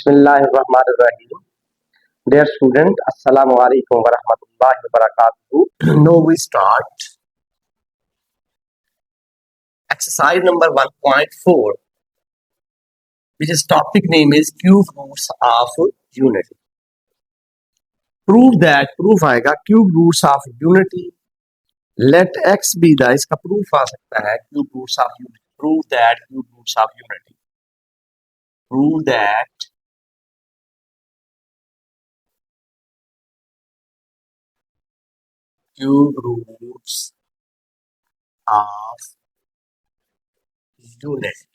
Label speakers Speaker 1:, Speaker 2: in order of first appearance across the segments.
Speaker 1: Bismillahirrahmanirrahim. Dear student, Assalamu alaikum wa rahmatullahi wa barakatuh. Now we start exercise number 1.4, which is topic name is cube roots of unity. Prove that, proof आएगा cube roots of unity. Let x be the, इसका proof आ सकता है cube roots of unity. Prove that cube roots of unity. Prove that cube roots of unity.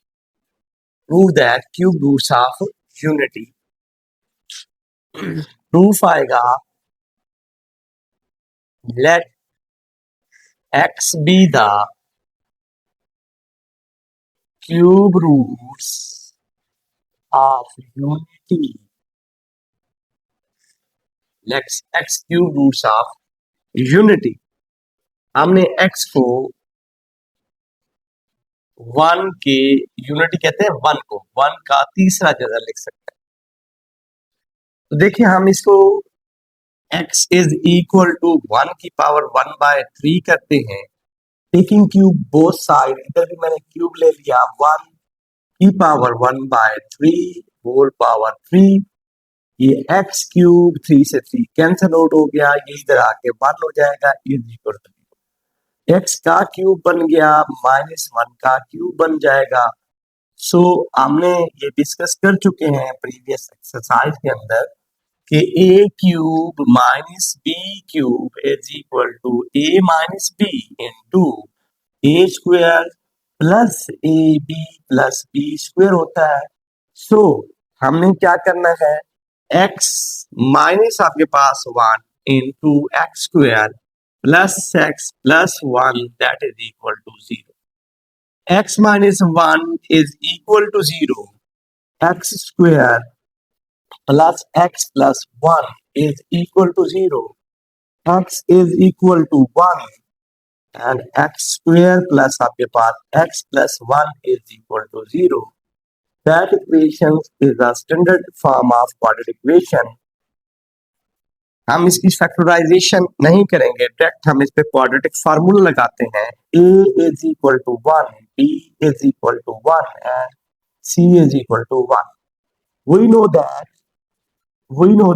Speaker 1: Prove that cube roots of unity. Proof आएगा let x be the cube roots of unity. Let x cube roots of unity. हमने x को 1 के unity कहते हैं 1 को 1 का तीसरा जगह लिख सकते हैं। तो देखिए हम इसको x इज इक्वल टू 1 की पावर 1/3 करते हैं, टेकिंग क्यूब बोथ साइड। इधर भी मैंने क्यूब ले लिया 1 की पावर 1/3 होल पावर 3। ये x क्यूब 3 से 3 कैंसिल आउट हो गया, ये इधर आके 1 हो जाएगा इज इक्वल टू x का क्यूब बन गया -1 का क्यूब बन जाएगा। सो हमने ये डिस्कस कर चुके हैं प्रीवियस एक्सरसाइज के अंदर कि a cube minus b cube is equal to a minus b into a square plus ab plus b square होता है। सो हमने क्या करना है, x माइनस आपके पास 1 into x square plus x plus 1 that is equal to 0। x minus 1 is equal to 0, x square plus x plus 1 is equal to 0. X is equal to 1 and x square plus आपके पास x plus 1 is equal to 0. That equation is a standard form of quadratic equation. हम इसकी factorisation नहीं करेंगे, direct हम इस पे quadratic formula लगाते हैं। a is equal to 1, b is equal to 1 and c is equal to 1. We know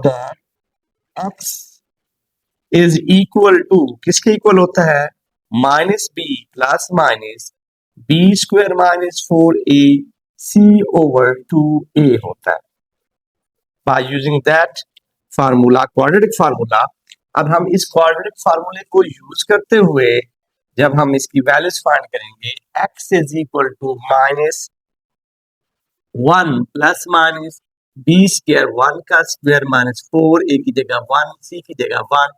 Speaker 1: that x is equal to किसके इक्वल होता है, minus B plus minus B square minus 4a c over 2a होता है। By using that formula, quadratic formula, अब हम इस quadratic फार्मूले को यूज करते हुए जब हम इसकी वैल्यूज फाइंड करेंगे, x is equal to -1 plus minus B square 1 का स्क्वायर माइनस 4a की जगह 1 c की जगह 1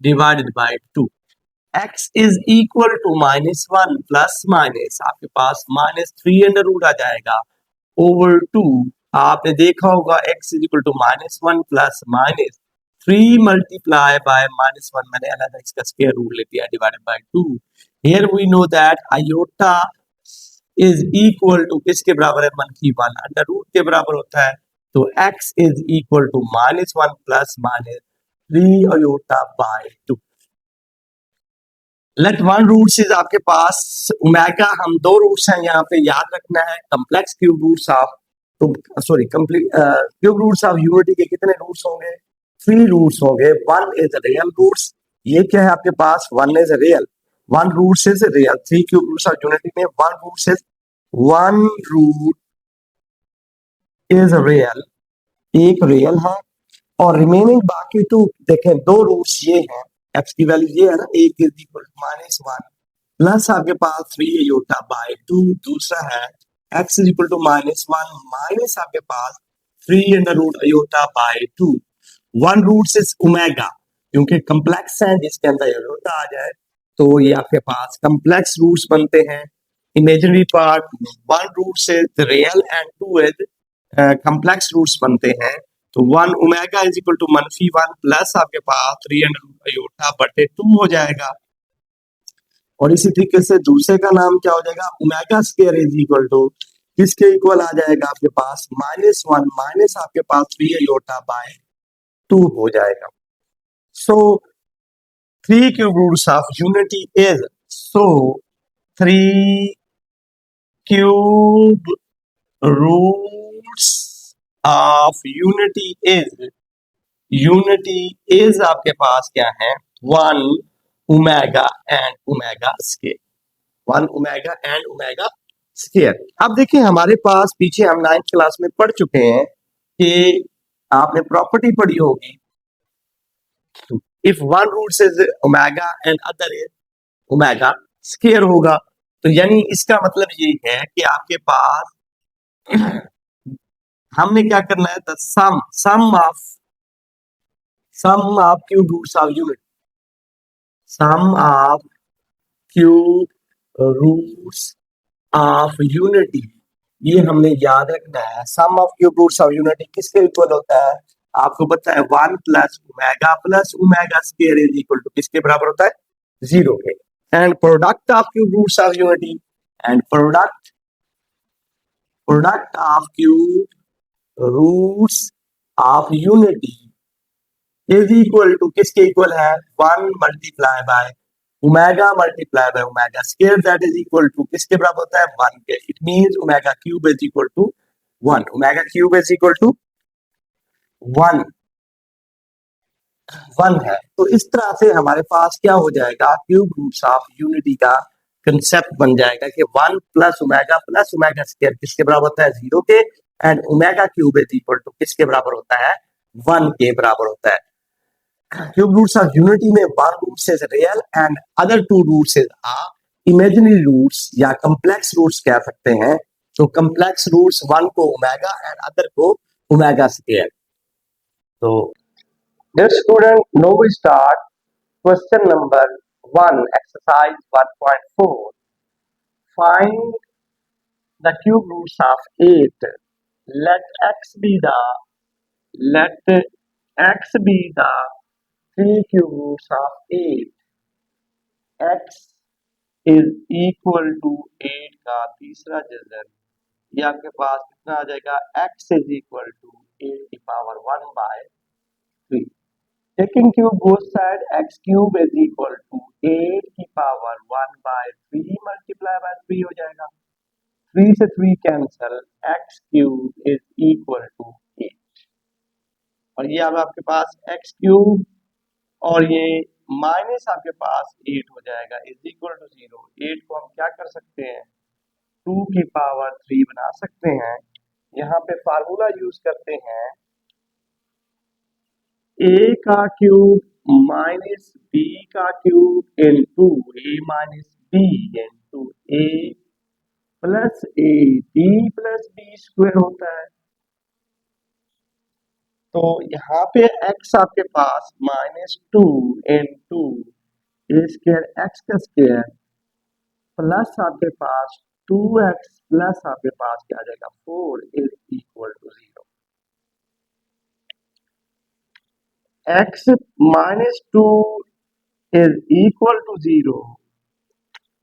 Speaker 1: divided by 2। x is equal to -1 plus minus आपके पास -3 अंडर रूट आ जाएगा ओवर 2। आपने देखा होगा x is equal to -1 plus -3 multiply by -1, मैंने अलग इसका स्क्वायर रूट ले लिया divided by 2। Here we know that iota is equal to किसके बराबर है, -1 अंडर रूट के बराबर होता है। तो x is equal to -1 plus -3 iota by 2। Let one roots is आपके पास ओमेगा, हम दो रूट्स हैं यहाँ पे याद रखना है। Complex cube roots of cube roots of unity के कितने रूट्स होंगे, 3 रूट्स होंगे। 1 इज रियल रूट्स, ये क्या है आपके पास 1 is real, 1 roots is real. 3 cube roots of unity में 1 रूट इज रियल, एक रियल है और रिमेनिंग बाकी 2 देखें 2 रूट्स ये हैं, x की वैल्यू ये है ना, एक इज इक्वल टू -1 प्लस आपके पास 3 आयोटा बाय 2, दूसरा है x is equal to -1 minus आपके पास 3 under root iota by 2। 1 roots is omega, क्योंकि कम्प्लेक्स है जिसके अंदर आयोटा आ जाए तो ये आपके पास कम्प्लेक्स रूट्स बनते हैं। Imaginary part 1 roots is real and 2 is complex roots बनते हैं। तो 1 omega is equal to -1 plus आपके पास 3 अंडर रूट आयोटा बटे 2 हो जाएगा। और इसी तरीके से दूसरे का नाम क्या हो जाएगा, omega square is equal to किसके इक्वल आ जाएगा आपके पास -1 माइनस आपके पास 3 आयोटा बाय 2 हो जाएगा. So 3 cube roots of unity is, so 3 cube roots of unity is आपके पास क्या है 1 omega and omega square. 1 omega and omega square. अब देखिए हमारे पास पीछे हम 9th क्लास में पढ़ चुके हैं कि आपने प्रॉपर्टी पढ़ी होगी, if one root is omega and other is omega square होगा. तो यानी इसका मतलब ये है कि आपके पास हमने क्या करना है, the sum of cube roots of unit, sum of cube roots of unity, ये हमने याद रखना है. Sum of cube roots of unity किसके इक्वल होता है, आपको पता है 1 plus omega square is equal to किसके बराबर होता है 0 के. And product of cube roots of unity and product of cube roots of unity is equal to किसके इक्वल है 1 multiply bye omega square, that is equal to किसके बराबर होता है 1 के. It means omega cube is equal to 1. Omega cube is equal to 1 है. तो इस तरह से हमारे पास क्या हो जाएगा, क्यूब रूट्स ऑफ यूनिटी का कंसेप्ट बन जाएगा कि 1 प्लस ओमेगा स्क्वायर किसके बराबर होता है 0 के, and omega cube is equal to किसके बराबर होता है 1 के बराबर होता है. क्यूब रूट्स ऑफ यूनिटी में one roots is real and other two roots is imaginary roots या कॉम्प्लेक्स रूट्स कह सकते हैं. तो कॉम्प्लेक्स रूट्स वन को ओमेगा एंड अदर को ओमेगा स्क्वायर. तो dear student, now we start question number 1, exercise 1.4. Find the cube roots of 8. Let x be the 3 cube roots of 8. x is equal to 8 का तीसरा जजर, ये आपके पास कितना आ जाएगा, x is equal to 8 की power 1 by 3. Taking cube both side, x cube is equal to 8 की पावर 1 by 3 मल्टीप्लाई बाय 3 हो जाएगा. 3 से 3 cancel, x cube is equal to 8. और ये अब आपके पास x क्यूब और ये माइनस आपके पास 8 हो जाएगा इज इक्वल टू 0. 8 को हम क्या कर सकते हैं 2 की पावर 3 बना सकते हैं. यहाँ पे फार्मूला यूज करते हैं a का क्यूब माइनस b का cube into a minus b into a plus a b plus b square होता है. तो यहाँ पे x आपके पास -2 इंटू a स्क्वायर x का स्क्वायर प्लस आपके पास 2x प्लस आपके पास क्या आ जाएगा 4 is equal to 0. x -2 is equal to 0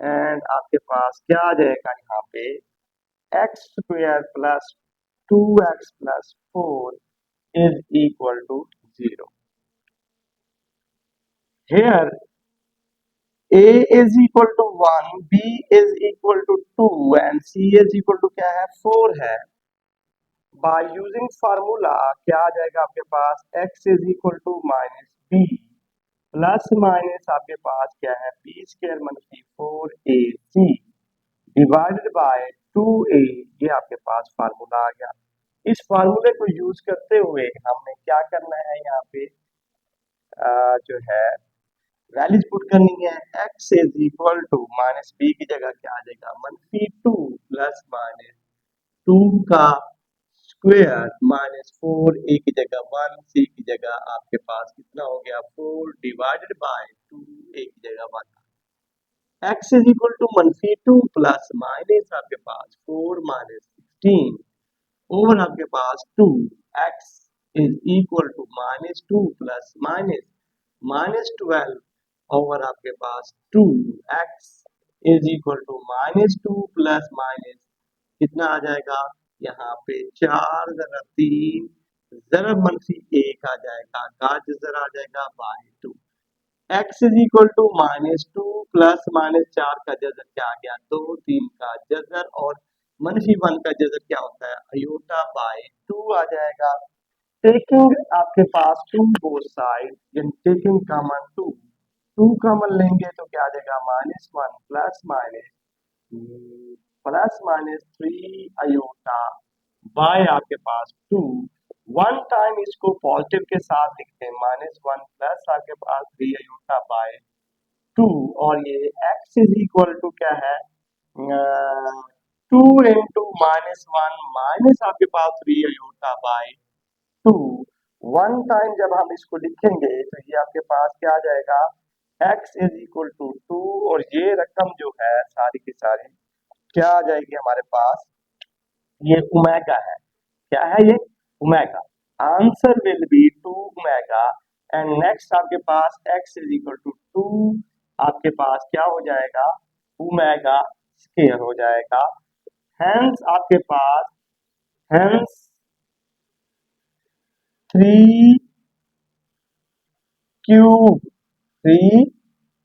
Speaker 1: and आपके पास क्या आ जाएगा यहाँ पे x square plus 2x plus 4 is equal to 0. Here a is equal to 1, b is equal to 2 and c is equal to क्या है 4 है. By using formula क्या आ जाएगा आपके पास x is equal to minus b plus minus आपके पास क्या है b स्क्वायर मनफी 4ac डिवाइडेड बाय 2a. ये आपके पास फार्मूला आ गया. इस फार्मूले को यूज करते हुए हमने क्या करना है, यहाँ पे जो है वैल्यूज पुट करनी है. x is equal to minus b की जगह क्या आ जाएगा -2 प्लस माइनस 2 का स्क्वायर माइनस 4 a की जगह 1 c की जगह आपके पास कितना हो गया 4 डिवाइडेड बाय 2 a की जगह 1. x is equal to -2 plus minus आपके पास 4 माइनस 16 ओवर आपके पास 2. x is equal to -2 plus minus 12 over आपके पास 2. x is equal to -2 plus minus कितना आ जाएगा, यहाँ पे 4 ज़रा 3 ज़रा -1 आ जाएगा, का जज़र आ जाएगा by 2। x is equal to -2 plus -4 का जज़र क्या आ गया, 2 3 का जज़र, और -1 का जज़र क्या होता है, अयोटा बाय 2 आ जाएगा। टेकिंग आपके पास 2 बोथ साइड, यानी टेकिंग कॉमन 2 कॉमन लेंगे तो क्या आ जाएगा, -1 प्लस माइनस 3 अयोटा बाय आपके पास 2। वन टाइम इसको पॉजिटिव के साथ लिखते हैं, -1 प्लस आपके पास 3 अयोटा बाय 2, और ये x इज इक्वल टू क्या है, 2 इंटू -1 माइनस आपके पास 3 अयोटा बाय 2। वन टाइम जब हम इसको लिखेंगे तो ये आपके पास क्या आ जाएगा, x इज इक्वल टू 2, और ये रकम जो है सारी की सारी क्या आ जाएगी हमारे पास, ये ओमेगा है। क्या है ये, omega. Answer will B 2 omega. And next आपके पास x इज इक्वल टू 2, आपके पास क्या हो जाएगा, ओमेगा स्क्वायर हो जाएगा। हेंस आपके पास, hence 3 cube 3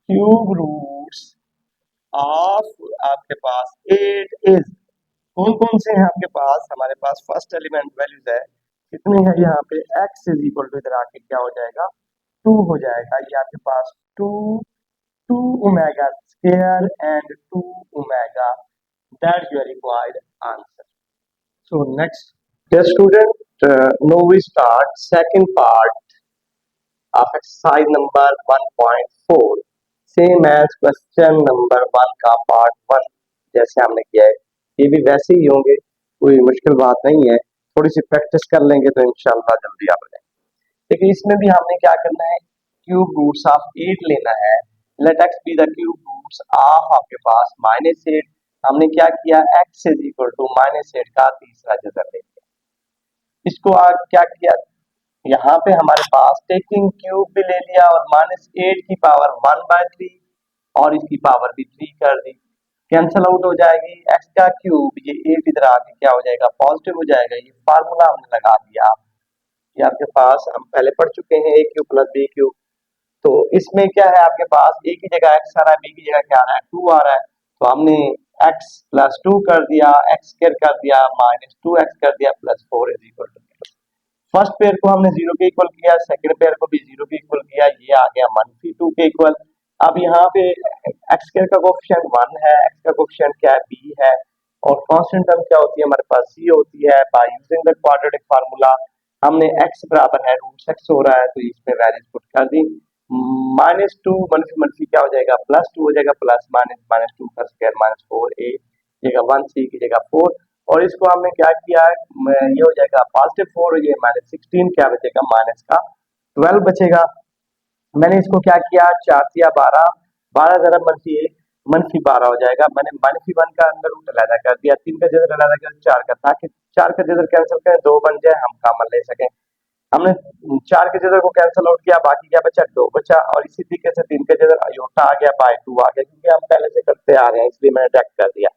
Speaker 1: cube roots of आपके पास 8 इज, कौन कौन से हैं आपके पास, हमारे पास फर्स्ट एलिमेंट वैल्यूज है कितनी है यहाँ पे, x इज इक्वल टू इधर आके क्या हो जाएगा, 2 हो जाएगा। ये आपके पास 2 2 omega square and 2 omega, that your required answer. So next, dear student, now we start second part of exercise number 1.4, same as question number 1 का पार्ट 1 जैसे हमने किया है, ये भी वैसे ही होंगे, कोई मुश्किल बात नहीं है, थोड़ी सी प्रैक्टिस कर लेंगे तो इंशाल्लाह जल्दी आ जाएंगे। लेकिन इसमें भी हमने क्या करना है, क्यूब रूट्स ऑफ 8 लेना है। Let x be the cube roots of आपके पास -8, हमने क्या किया, x इज इक्वल टू -8 का तीसरा जज़र ले लिया। इसको क्या किया, यहाँ पे हमारे पास टेकिंग क्यूब भी ले लिया और -8 की पावर 1/3 और इसकी पावर भी 3 कर दी, कैंसल आउट हो जाएगी, x का क्यूब, ये 8 इधर आके क्या हो जाएगा, पॉजिटिव हो जाएगा। ये फार्मूला हमने लगा दिया, ये आपके पास हम पहले पढ़ चुके हैं, a cube plus b cube. तो इसमें क्या है, आपके पास a की जगह x आ रहा है, b की जगह क्या आ रहा है, 2 आ रहा है, तो हमने x प्लस 2 कर दिया, x स्क्वायर कर दिया, -2x कर दिया, +4 is equal to, first pair को हमने 0 के इक्वल किया, सेकंड पेयर को भी 0 के इक्वल किया, ये आ गया -2 के इक्वल। अब यहाँ पे x स्क्वायर का कोएफिशिएंट 1 है, x का कोएफिशिएंट क्या है, b है, और कांस्टेंट टर्म क्या होती है हमारे पास, c होती है। By using the quadratic formula हमने x बराबर है √x हो रहा है, तो इसमें वैल्यूज पुट कर दी, -2 मनफी मनफी क्या हो जाएगा, +2 हो जाएगा, प्लस -2 का स्क्वायर -4a जगह 1, c की जगह 4, और इसको हमने क्या किया है, ये हो जाएगा +4, ये -16, क्या बचेगा, माइनस का 12 बचेगा। मैंने इसको क्या किया, 4 या 12, 12 जरा -1 -12 हो जाएगा। मैंने -1 का अंदर रूट अलग कर दिया, 3 का जगह अलग कर 4 का, ताकि 4 का जगह कैंसिल करें 2 बन जाए, हम कॉमन ले सकें। हमने 4 के जगह को कैंसिल आउट किया, बाकी क्या बचा, 2 बचा, और इसी तरीके से 3 के जगह अयोटा आ गया, बाय 2 आ गया, क्योंकि हम पहले से करते आ रहे हैं इसलिए मैंने डायरेक्ट कर दिया।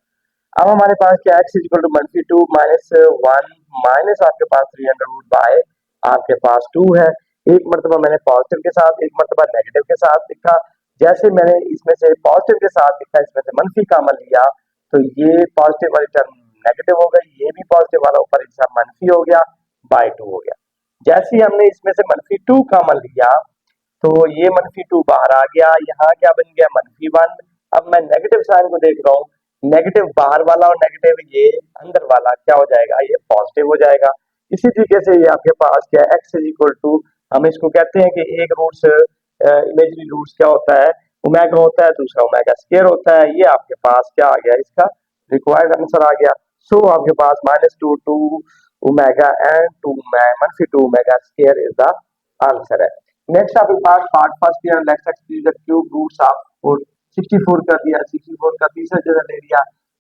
Speaker 1: अब हमारे पास क्या, x is equal to -2 -1 minus आपके पास 300 रूट बाय आपके पास 2 है। एक मरतबा मैंने पॉजिटिव के साथ, एक मरतबा नेगेटिव के साथ लिखा। जैसे मैंने इसमें से पॉजिटिव के साथ लिखा, इसमें से मनफी कॉमन लिया, तो ये पॉजिटिव वाली टर्म नेगेटिव हो गई, ये भी पॉजिटिव वाला ऊपर हिस्सा मनफी हो गया, बाय 2 हो गया। जैसे ही हमने इसमें से -2 कॉमन लिया, तो ये -2 बाहर आ गया, यहाँ क्या बन गया, -1। अब मैं नेगेटिव साइन को देख रहा हूँ, नेगेटिव बाहर वाला और नेगेटिव ये अंदर वाला क्या हो जाएगा, ये पॉजिटिव हो जाएगा। इसी तरीके से ये आपके पास क्या है, x इज इक्वल टू, हम इसको कहते हैं कि एक रूट्स इमेजरी रूट्स क्या होता है, ओमेगा होता है, दूसरा ओमेगा स्क्वायर होता है। ये आपके पास क्या आ गया, इसका रिक्वायर्ड आंसर आ गया। सो आपके पास -2 omega and 2 -2 omega square is the answer है। नेक्स्ट आपके पास part first year, let's excuse the cube roots of 64 कर दिया, 64 का तीसरा जगह ले लिया,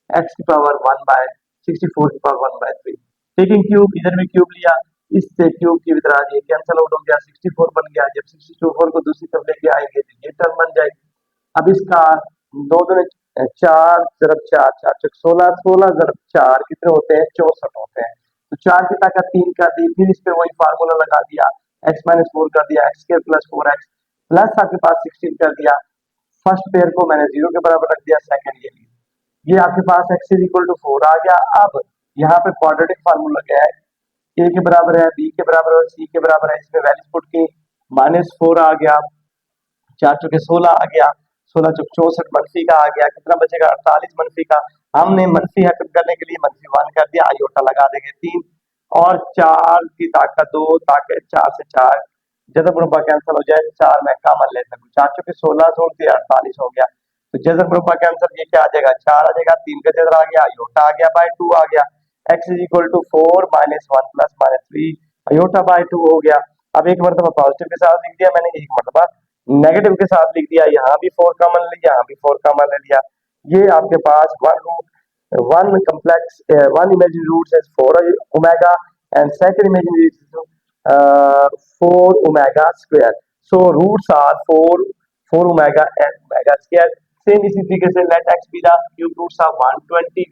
Speaker 1: x की पावर 1/64 की पावर 1/3। टेकिंग क्यूब, इधर भी क्यूब लिया, इससे क्यूब की तरह ये कैंसिल आउट हो गया, 64 बन गया। जब 64 को दूसरी तरफ लेके आएंगे तो ये टर्म बन जाएगी। अब इसका 2 दूनी चार जरब चार, चार चौक 16, 16 जरब चार कितने होते हैं? 64 होते हैं। तो 4 की ताकत 3 कर दी, फिर इस पे वही फार्मूला लगा दिया, x माइनस 4 कर दिया, x square plus 4x plus आपके पास 16 कर दिया। फर्स्ट पेयर को मैंने 0 के बराबर रख दिया, सेकंड ये आपके पास x इज इक्वल टू 4 आ गया। अब यहाँ पे क्वाड्रेटिक फार्मूला क्या है? a के बराबर है, b के बराबर है, c के बराबर है, इसमें वैल्यूज पुट की, -4 आ गया, 4 चौके 16 आ गया, 16 चौक 64 मनफी का आ गया, कितना बचेगा? 48 मनफी का। हमने मनफी हटम करने के लिए -1 कर दिया, आयोटा लगा देंगे 3 और 4 की ताकत 2, ताकत 4 से 4 जजर मुरब्बा कैंसिल हो जाए, 4 मैं कॉमन ले सकूं, 4 चौके 16 छोड़ दिया, 48 हो गया। तो जजर मुरब्बा कैंसिल, ये क्या आ जाएगा? 4 आ जाएगा, 3 का जजर आ गया, आयोटा आ गया, बाय 2 आ गया, x is equal to 4 -1 plus -3 iota by 2 हो गया। अब एक मरतबा पॉजिटिव के साथ लिख दिया मैंने, एक मरतबा नेगेटिव के साथ लिख दिया, यहाँ भी 4 कॉमन ले लिया, यहाँ भी 4 कॉमन ले लिया। ये आपके पास one complex one imaginary root is 4 omega and second imaginary is 4 omega square. So roots are 4 omega and omega square. Same इसी तरीके से late x be the cube roots are 120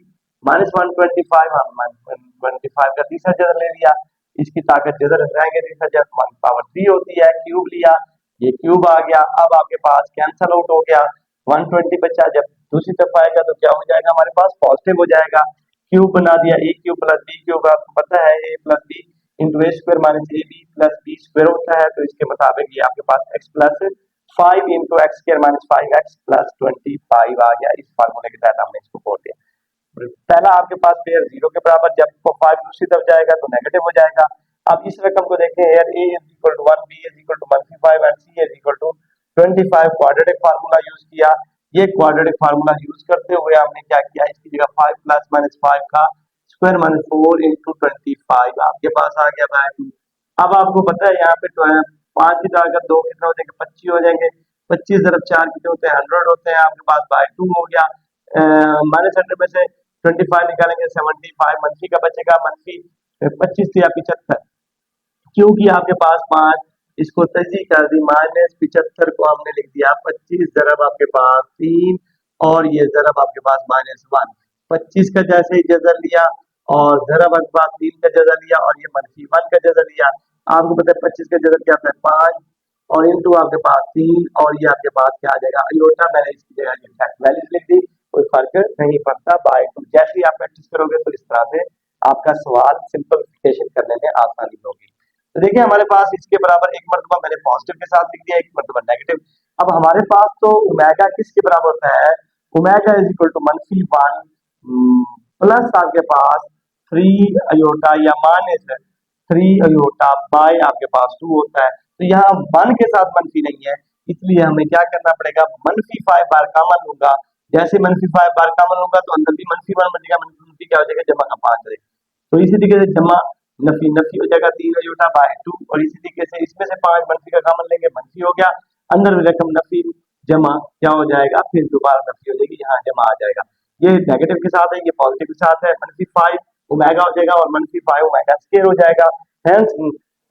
Speaker 1: -125, हम 125 का तीसरा जगह ले लिया, इसकी ताकत जदर रहेंगे तीसरा जगह 1 पावर 3 होती है, क्यूब लिया, ये क्यूब आ गया। अब आपके पास कैंसल आउट हो गया, 120 बचा, जब दूसरी तरफ आएगा तो क्या हो जाएगा? हमारे पास पॉजिटिव हो जाएगा। क्यूब बना दिया, a cube plus b cube, आपको पता है a plus b into a square minus a b plus b square होता है, तो इसके मुताबिक ये आपके पास x plus 5 into x square minus 5x plus 25 आ गया। इस फार्मूले के तहत हमने इसको बोल दिया। पहला आपके पास पेयर 0 के बराबर, जब 5 दूसरी तरफ जाएगा तो नेगेटिव हो जाएगा। अब इस रकम को देखें, यार a is equal to 1, b is equal to -5 and c is equal to 25। Quadratic formula use किया। ये क्वाड्रेटिक फार्मूला यूज करते हुए हमने क्या किया, इसकी जगह 5 प्लस -5 का स्क्वायर माइनस 4 इंटू 25 आपके पास आ गया बाय 2। अब आपको पता है यहाँ पे 5 की ताकत 2 कितने हो जाएंगे? 25 हो जाएंगे। 25 जरब 4 कितने होते हैं? 100 होते हैं। आपके पास बाय 2 हो गया। -100 में से 25 निकालेंगे, 75 मनफी का बचेगा, मनफी 25 या 75, क्योंकि आपके पास 5, इसको तजी कर दी, -75 को हमने लिख दिया 25 जरब आपके पास 3 और ये जरब आपके पास -1। 25 का जैसे ही जजर लिया और जरब आपके पास 3 का जजर लिया और ये -1 का जजर लिया। आपको पता है 25 का जजर क्या होता है? 5 और इंटू आपके पास 3 और ये आपके पास क्या आ जाएगा? अयोटा। मैंने इसकी जगह एग्जैक्ट वैल्यूज लिख दी, कोई फर्क नहीं पड़ता, बाय 2। जैसे ही आप प्रैक्टिस करोगे तो इस तरह से आपका सवाल सिंपलिफिकेशन करने में आसानी होगी। तो देखिए हमारे पास इसके बराबर एक मरतबा मैंने पॉजिटिव के साथ लिख दिया, एक मरतबा नेगेटिव। अब हमारे पास तो ओमेगा किसके बराबर होता है? Omega is equal to -1 plus आपके पास 3 अयोटा या -3 अयोटा बाय आपके पास 2 होता है। तो यहाँ 1 के साथ मनफी नहीं है, इसलिए हमें क्या करना पड़ेगा? -5 बार कॉमन लूंगा। जैसे -5 बार कॉमन लूंगा तो अंदर भी -1 बचेगा, मनफी क्या हो जाएगा? जमा का 5 रहेगा। तो इसी तरीके से जमा नफी नफी हो जाएगा 3 अयोटा बाय 2 और इसी तरीके से इसमें से 5 मनफी का कॉमन लेंगे, मनफी हो गया, अंदर रकम नफी जमा क्या हो जाएगा? फिर दोबारा नफी हो जाएगी, यहाँ जमा आ जाएगा। ये नेगेटिव के साथ है, ये पॉजिटिव के साथ है, -5 ओमेगा हो जाएगा और -5 ओमेगा स्क्वायर हो जाएगा। हेंस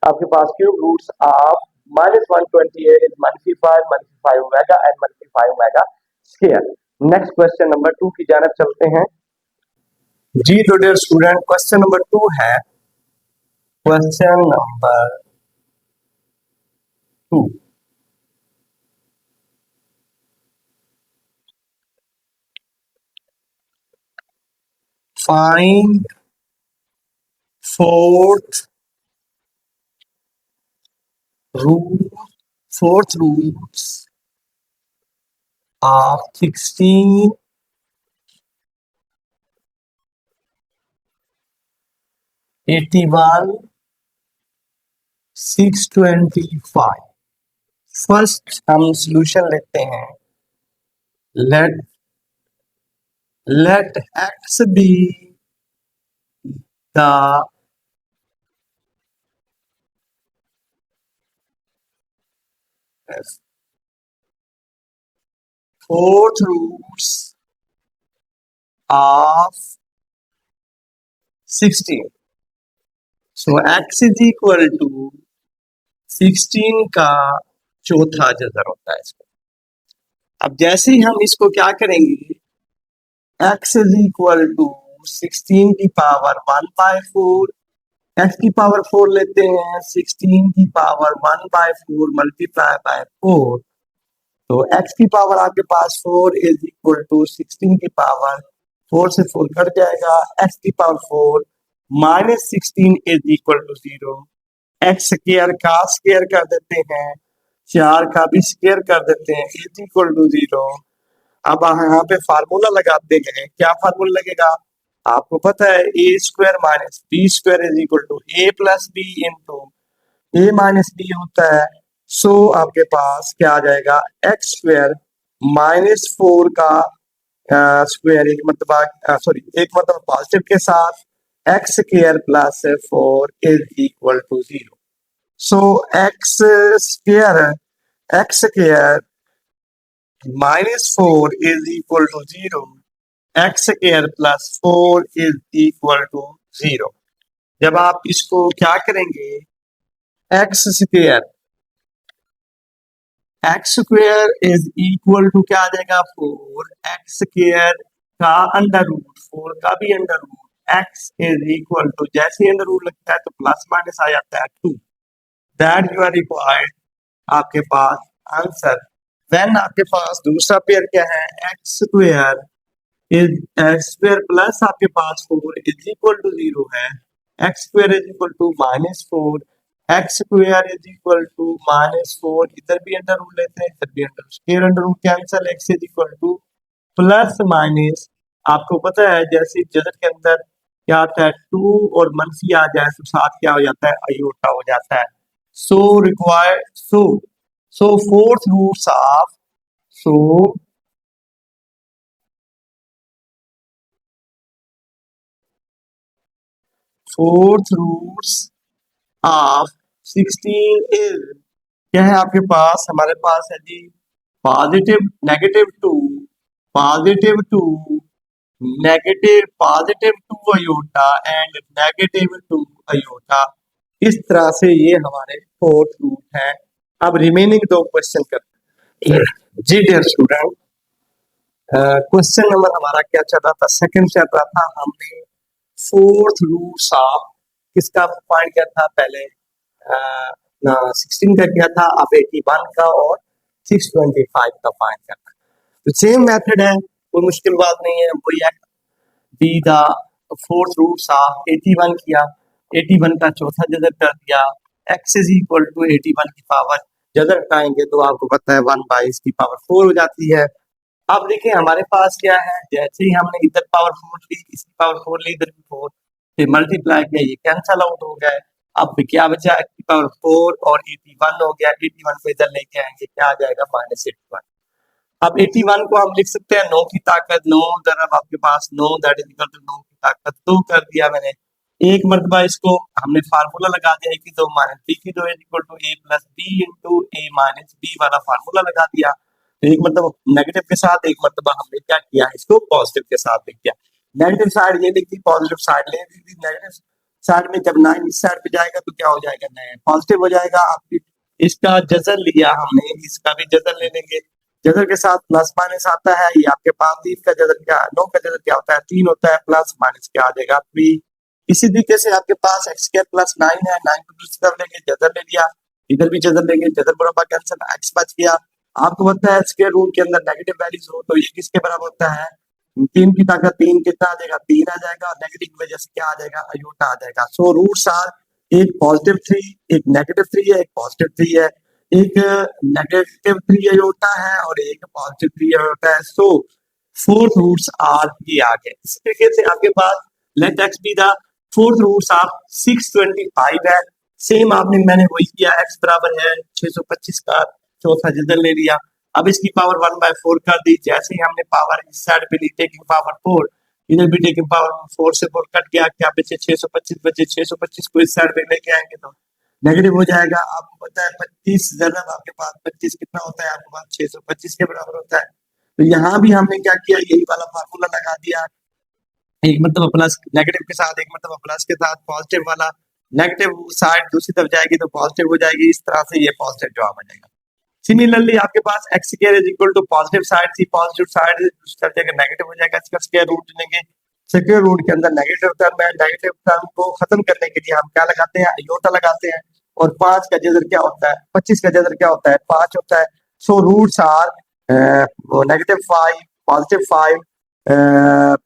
Speaker 1: आपके पास cube roots of -128 is -5 omega and -5 omega square. Next question number 2 की जानब चलते हैं। जी तो डियर स्टूडेंट, क्वेश्चन नंबर 2 है, question number 2, find fourth roots of 16, 81, 625। First हम सॉल्यूशन लेते हैं। Let x be the fourth roots of 16. So x is equal to 16 का चौथा जजर होता है इसको। अब जैसे ही हम इसको क्या करेंगे, x इज इक्वल टू 16 की पावर 1/4, x की पावर 4 लेते हैं, 16 की पावर 1/4 मल्टीप्लाई बाय 4, तो x की पावर आपके पास 4 इज इक्वल टू 16 की पावर 4 से 4 कट जाएगा, x की power 4 minus 16 is equal to 0, x square का स्क्वायर कर देते हैं, 4 का भी स्क्वायर कर देते हैं, इज इक्वल टू 0। अब यहाँ पे फार्मूला लगाते हैं, क्या फार्मूला लगेगा, आपको पता है a square minus B square is equal to a plus b into a minus b होता है। सो आपके पास क्या आ जाएगा, एक्स स्क्वायर माइनस 4 का स्क्वायर, एक मतलब सॉरी एक मतलब पॉजिटिव के साथ x square plus 4 is equal to 0। So x square minus 4 is equal to 0, x square plus 4 is equal to 0। जब आप इसको क्या करेंगे, x square is equal to क्या आ जाएगा, 4 एक्स स्क्वायर का अंडर रूट 4 का भी under root, x is equal to जैसे ही अंडर रूट लगता है तो प्लस माइनस आ जाता है 2, दैट यू आर रिक्वायर्ड आपके पास आंसर। देन आपके पास दूसरा पेयर क्या है, x square is x square plus आपके पास 4 इज इक्वल टू 0 है, x square is equal to minus 4, x square is equal to minus 4, इधर भी अंडर रूट लेते हैं, इधर भी under root, square under root cancel, x is equal to plus minus, आपको पता है जैसे जजर के अंदर क्या आता है, 2 और मनफी आ जाए तो साथ क्या हो जाता है, अयोटा हो जाता है। So required so fourth roots of so fourth roots of 16 is क्या है आपके पास, हमारे पास है जी पॉजिटिव -2 +2 +2 अयोटा एंड -2 अयोटा। इस तरह से ये हमारे फोर्थ रूट है। अब रिमेनिंग दो क्वेश्चन करते हैं। जी डियर स्टूडेंट, क्वेश्चन नंबर हमारा क्या चल रहा था, सेकंड चल रहा था, हमने फोर्थ रूट्स ऑफ किसका फाइंड किया था, पहले 16 का किया था, अब 81 का और 625 का फाइंड करना। तो सेम मेथड है, कोई मुश्किल बात नहीं है, वही है, be the fourth roots of 81 किया, 81 का चौथा जदर कर दिया, x इज इक्वल टू 81 की पावर जदर हटाएंगे तो आपको पता है 1 इसकी पावर 4 हो जाती है। अब देखिए हमारे पास क्या है, जैसे ही हमने इधर पावर 4 ली, इसकी पावर 4 ली, इधर भी 4, फिर मल्टीप्लाई किया, ये कैंसल आउट हो गए। अब क्या बचा, x की पावर 4 और 81 हो गया, 81 को इधर लेके आएंगे, क्या आ जाएगा, -81। अब 81 को हम लिख सकते हैं 9 की ताकत, 9 दरब आपके पास 9 दैट इज इक्वल टू 9 की ताकत 2 कर दिया मैंने। एक मर्तबा इसको हमने फार्मूला लगा दिया, a की 2 माइनस b की 2 is equal to a plus b into a minus b वाला फार्मूला लगा दिया। तो एक मतलब नेगेटिव के साथ, एक मतलब हमने क्या किया, इसको पॉजिटिव के साथ लिख दिया। नेगेटिव साइड ये लिख दी, पॉजिटिव साइड ले दी। नेगेटिव साइड में जब 9 इस साइड पे जाएगा तो क्या हो जाएगा, 9 पॉजिटिव हो जाएगा। आपकी इसका जजर लिया हमने, इसका भी जजर ले लेंगे। जजर के साथ प्लस माइनस आता है, ये आपके पास 3 का जजर क्या, 9 का जजर क्या होता है, 3 होता है, प्लस माइनस क्या आ जाएगा 3। इसी तरीके से आपके पास एक्स स्क्वायर प्लस 9 है, 9 को दूसरी तरफ लेके जजर ले लिया, इधर भी जजर लेंगे, जजर बराबर कैंसिल, एक्स बच गया। आपको पता है स्क्वायर रूट के अंदर नेगेटिव वैल्यूज हो तो ये किसके बराबर होता है, 3 की ताकत 3 कितना आ जाएगा, 3 आ जाएगा, और नेगेटिव की वजह से क्या आ जाएगा, अयोटा आ जाएगा। सो रूट्स आर एक पॉजिटिव 3, एक नेगेटिव 3 है, एक पॉजिटिव 3 है, एक नेगेटिव 3 अयोटा है और एक पॉजिटिव 3 अयोटा है। सो फोर्थ रूट्स आर ये आ गए। इस तरीके से आपके पास let x be the fourth roots of 625 है। सेम आपने मैंने वही किया, एक्स बराबर है 625 का चौथा जदर ले लिया। अब इसकी पावर 1/4 कर दी, जैसे ही हमने पावर इस साइड पे ली टेकिंग पावर 4, इधर भी टेकिंग पावर 4 से 4 कट गया, क्या बचे 625 बचे, 625 को इस साइड पे लेके आएंगे तो नेगेटिव हो जाएगा। आपको पता है 25 जरब आपके पास 25 कितना होता है, आपके पास 625 के बराबर होता है। तो यहाँ भी हमने क्या किया, यही वाला फार्मूला लगा दिया, एक मतलब प्लस नेगेटिव के साथ, एक मतलब प्लस के साथ, पॉजिटिव वाला नेगेटिव साइड दूसरी तरफ जाएगी तो पॉजिटिव हो जाएगी, इस तरह से ये पॉजिटिव जवाब आ जाएगा। सिमिलरली आपके पास x square is equal to positive side थी, पॉजिटिव साइड चल जाएगा नेगेटिव हो जाएगा, इसका स्क्वायर रूट लेंगे, स्क्वायर रूट के अंदर नेगेटिव टर्म है, नेगेटिव टर्म को खत्म करने के लिए हम क्या लगाते हैं, आयोटा लगाते हैं, और 5 का जज़र क्या होता है, 25 का जज़र क्या होता है, 5 होता है। सो रूट्स आर -5, +5,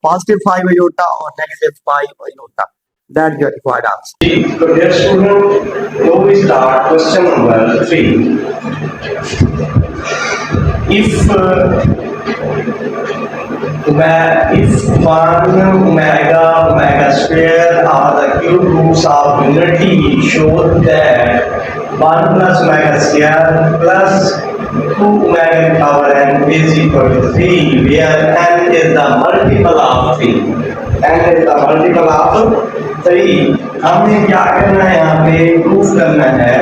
Speaker 1: +5 आयोटा और -5 iota. That's your required answer.
Speaker 2: So dear student, now we start question number 3. If 1 omega square are the cube roots of unity, show that 1 plus omega square plus 2 omega power n is equal to 3, where n is the multiple of 3. n is the multiple of 3. हमने क्या करना है, यहाँ पे proof करना है।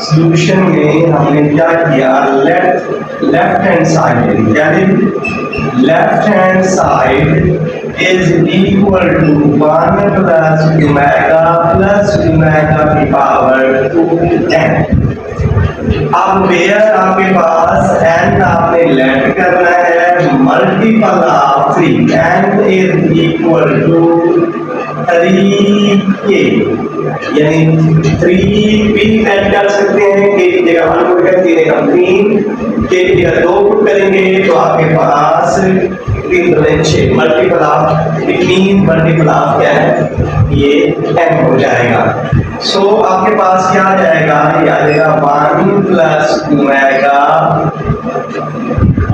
Speaker 2: Solution में हमने क्या किया, लेफ्ट हैंड साइड, यानी left hand side is equal to 1 plus omega की पावर 2n। अब वेयर आपके पास n आपने लेफ्ट करना है, multiple of 3, n is equal to 3k, यानी 3 भी ऐड कर सकते हैं, k की जगह 1 पुट कर 3 का 3, k की जगह 2 पुट करेंगे तो आपके पास 3 2 6 multiple of, it mean multiple of क्या है, ये m हो जाएगा। सो आपके पास क्या आ जाएगा, ये आ जाएगा 1 प्लस ओमेगा,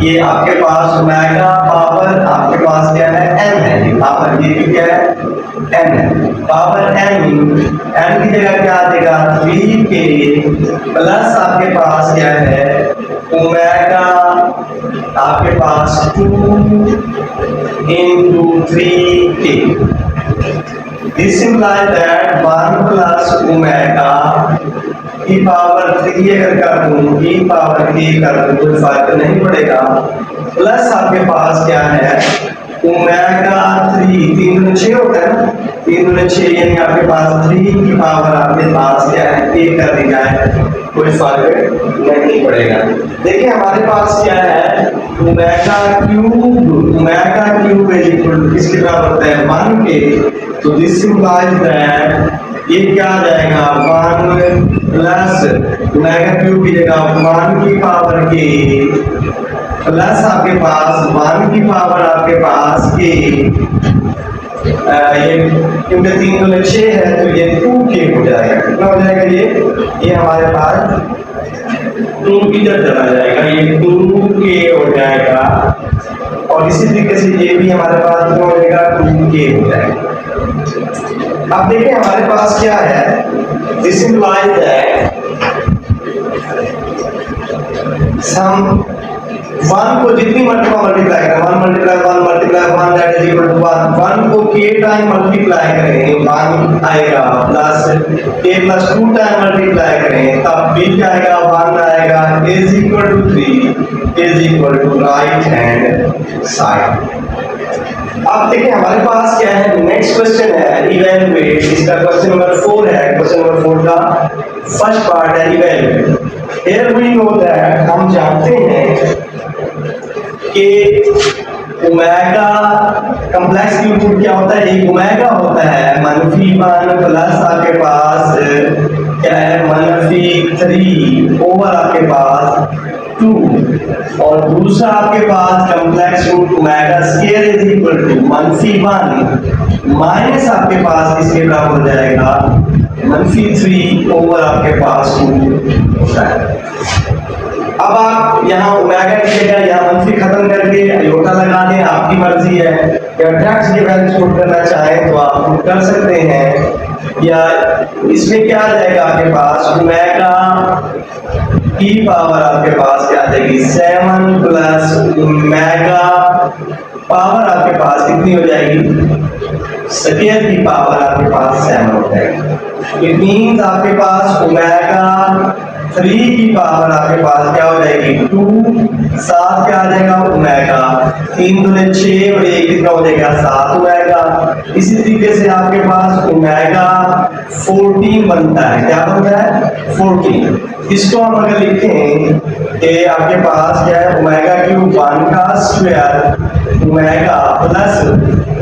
Speaker 2: ये आपके पास ओमेगा पावर आपके पास क्या है, n है, पावर ये भी क्या है, n है, पावर n की जगह क्या आ जाएगा 3k प्लस आपके पास क्या है ओमेगा, आपके पास 2 into 3k। This implies that 1 plus omega की पावर 3 अगर कर दूं, की पावर k कर दूं, कोई फर्क नहीं पड़ेगा, प्लस आपके पास क्या है ओमेगा 3, 3 दूनी 6 होता है ना, 3 दूनी 6, यानी आपके पास 3 की पावर आपके पास क्या है, k कर दी जाए, कोई फर्क नहीं पड़ेगा। देखिए हमारे पास क्या है, omega cube is equal to किसके बराबर होता है, 1 के। तो दिस इंप्लाइज दैट ये क्या आ जाएगा, 1 प्लस ओमेगा क्यूब की जगह 1 की पावर के प्लस आपके पास 1 की पावर आपके पास के, ये क्योंकि 3 दूनी 6 है तो ये 2k हो जाएगा। कितना हो जाएगा, ये हमारे पास 2 की जगह चला जाएगा, ये 2k हो जाएगा, और इसी तरीके से ये भी हमारे पास कितना हो जाएगा, 2k हो जाएगा। अब देखिए हमारे पास क्या है, दिस इंप्लाइज दैट सम 1 को जितनी मल्टीप्लाई करें, 1 multiply 1 that is equal to 1 को k टाइम मल्टीप्लाई करेंगे 1 आएगा, plus k plus 2 time multiply करें तब भी क्या आएगा, 1 आएगा, is equal to 3 is equal to right hand side. अब देखिए हमारे पास क्या है, नेक्स्ट क्वेश्चन है इवैल्यूएट, इसका क्वेश्चन नंबर 4 है। क्वेश्चन नंबर 4 का फर्स्ट पार्ट है evaluate. Here we know that, हम जानते हैं कि ओमेगा कॉम्प्लेक्स क्यूब रूट क्या होता है, एक ओमेगा होता है -1 प्लस आपके पास क्या है -3 ओवर आपके पास 2, और दूसरा आपके पास complex root omega square is equal to -1 minus आपके पास इसके बराबर हो जाएगा -3 ओवर आपके पास 2 होता है। अब आप यहाँ ओमेगा की जगह यहाँ मंफी खत्म करके आयोटा लगा दें, आपकी मर्जी है, या डायरेक्ट की वैल्यू पुट करना चाहें तो आप पुट कर सकते हैं, या इसमें क्या आ जाएगा आपके पास ओमेगा की पावर आपके पास क्या आ जाएगी 7 प्लस ओमेगा पावर आपके पास कितनी हो जाएगी, स्क्वायर की पावर आपके पास 7 हो जाएगी। इट मींस आपके पास ओमेगा 3 की पावर आपके पास क्या हो जाएगी 2, 7 क्या आ जाएगा ओमेगा, 3 दूनी 6 और 1 कितना हो जाएगा 7 ओमेगा। इसी तरीके से आपके पास ओमेगा 14 बनता है, क्या बनता है 14। इसको हम अगर लिखें कि आपके पास क्या है ओमेगा क्यूब 1 का स्क्वायर ओमेगा प्लस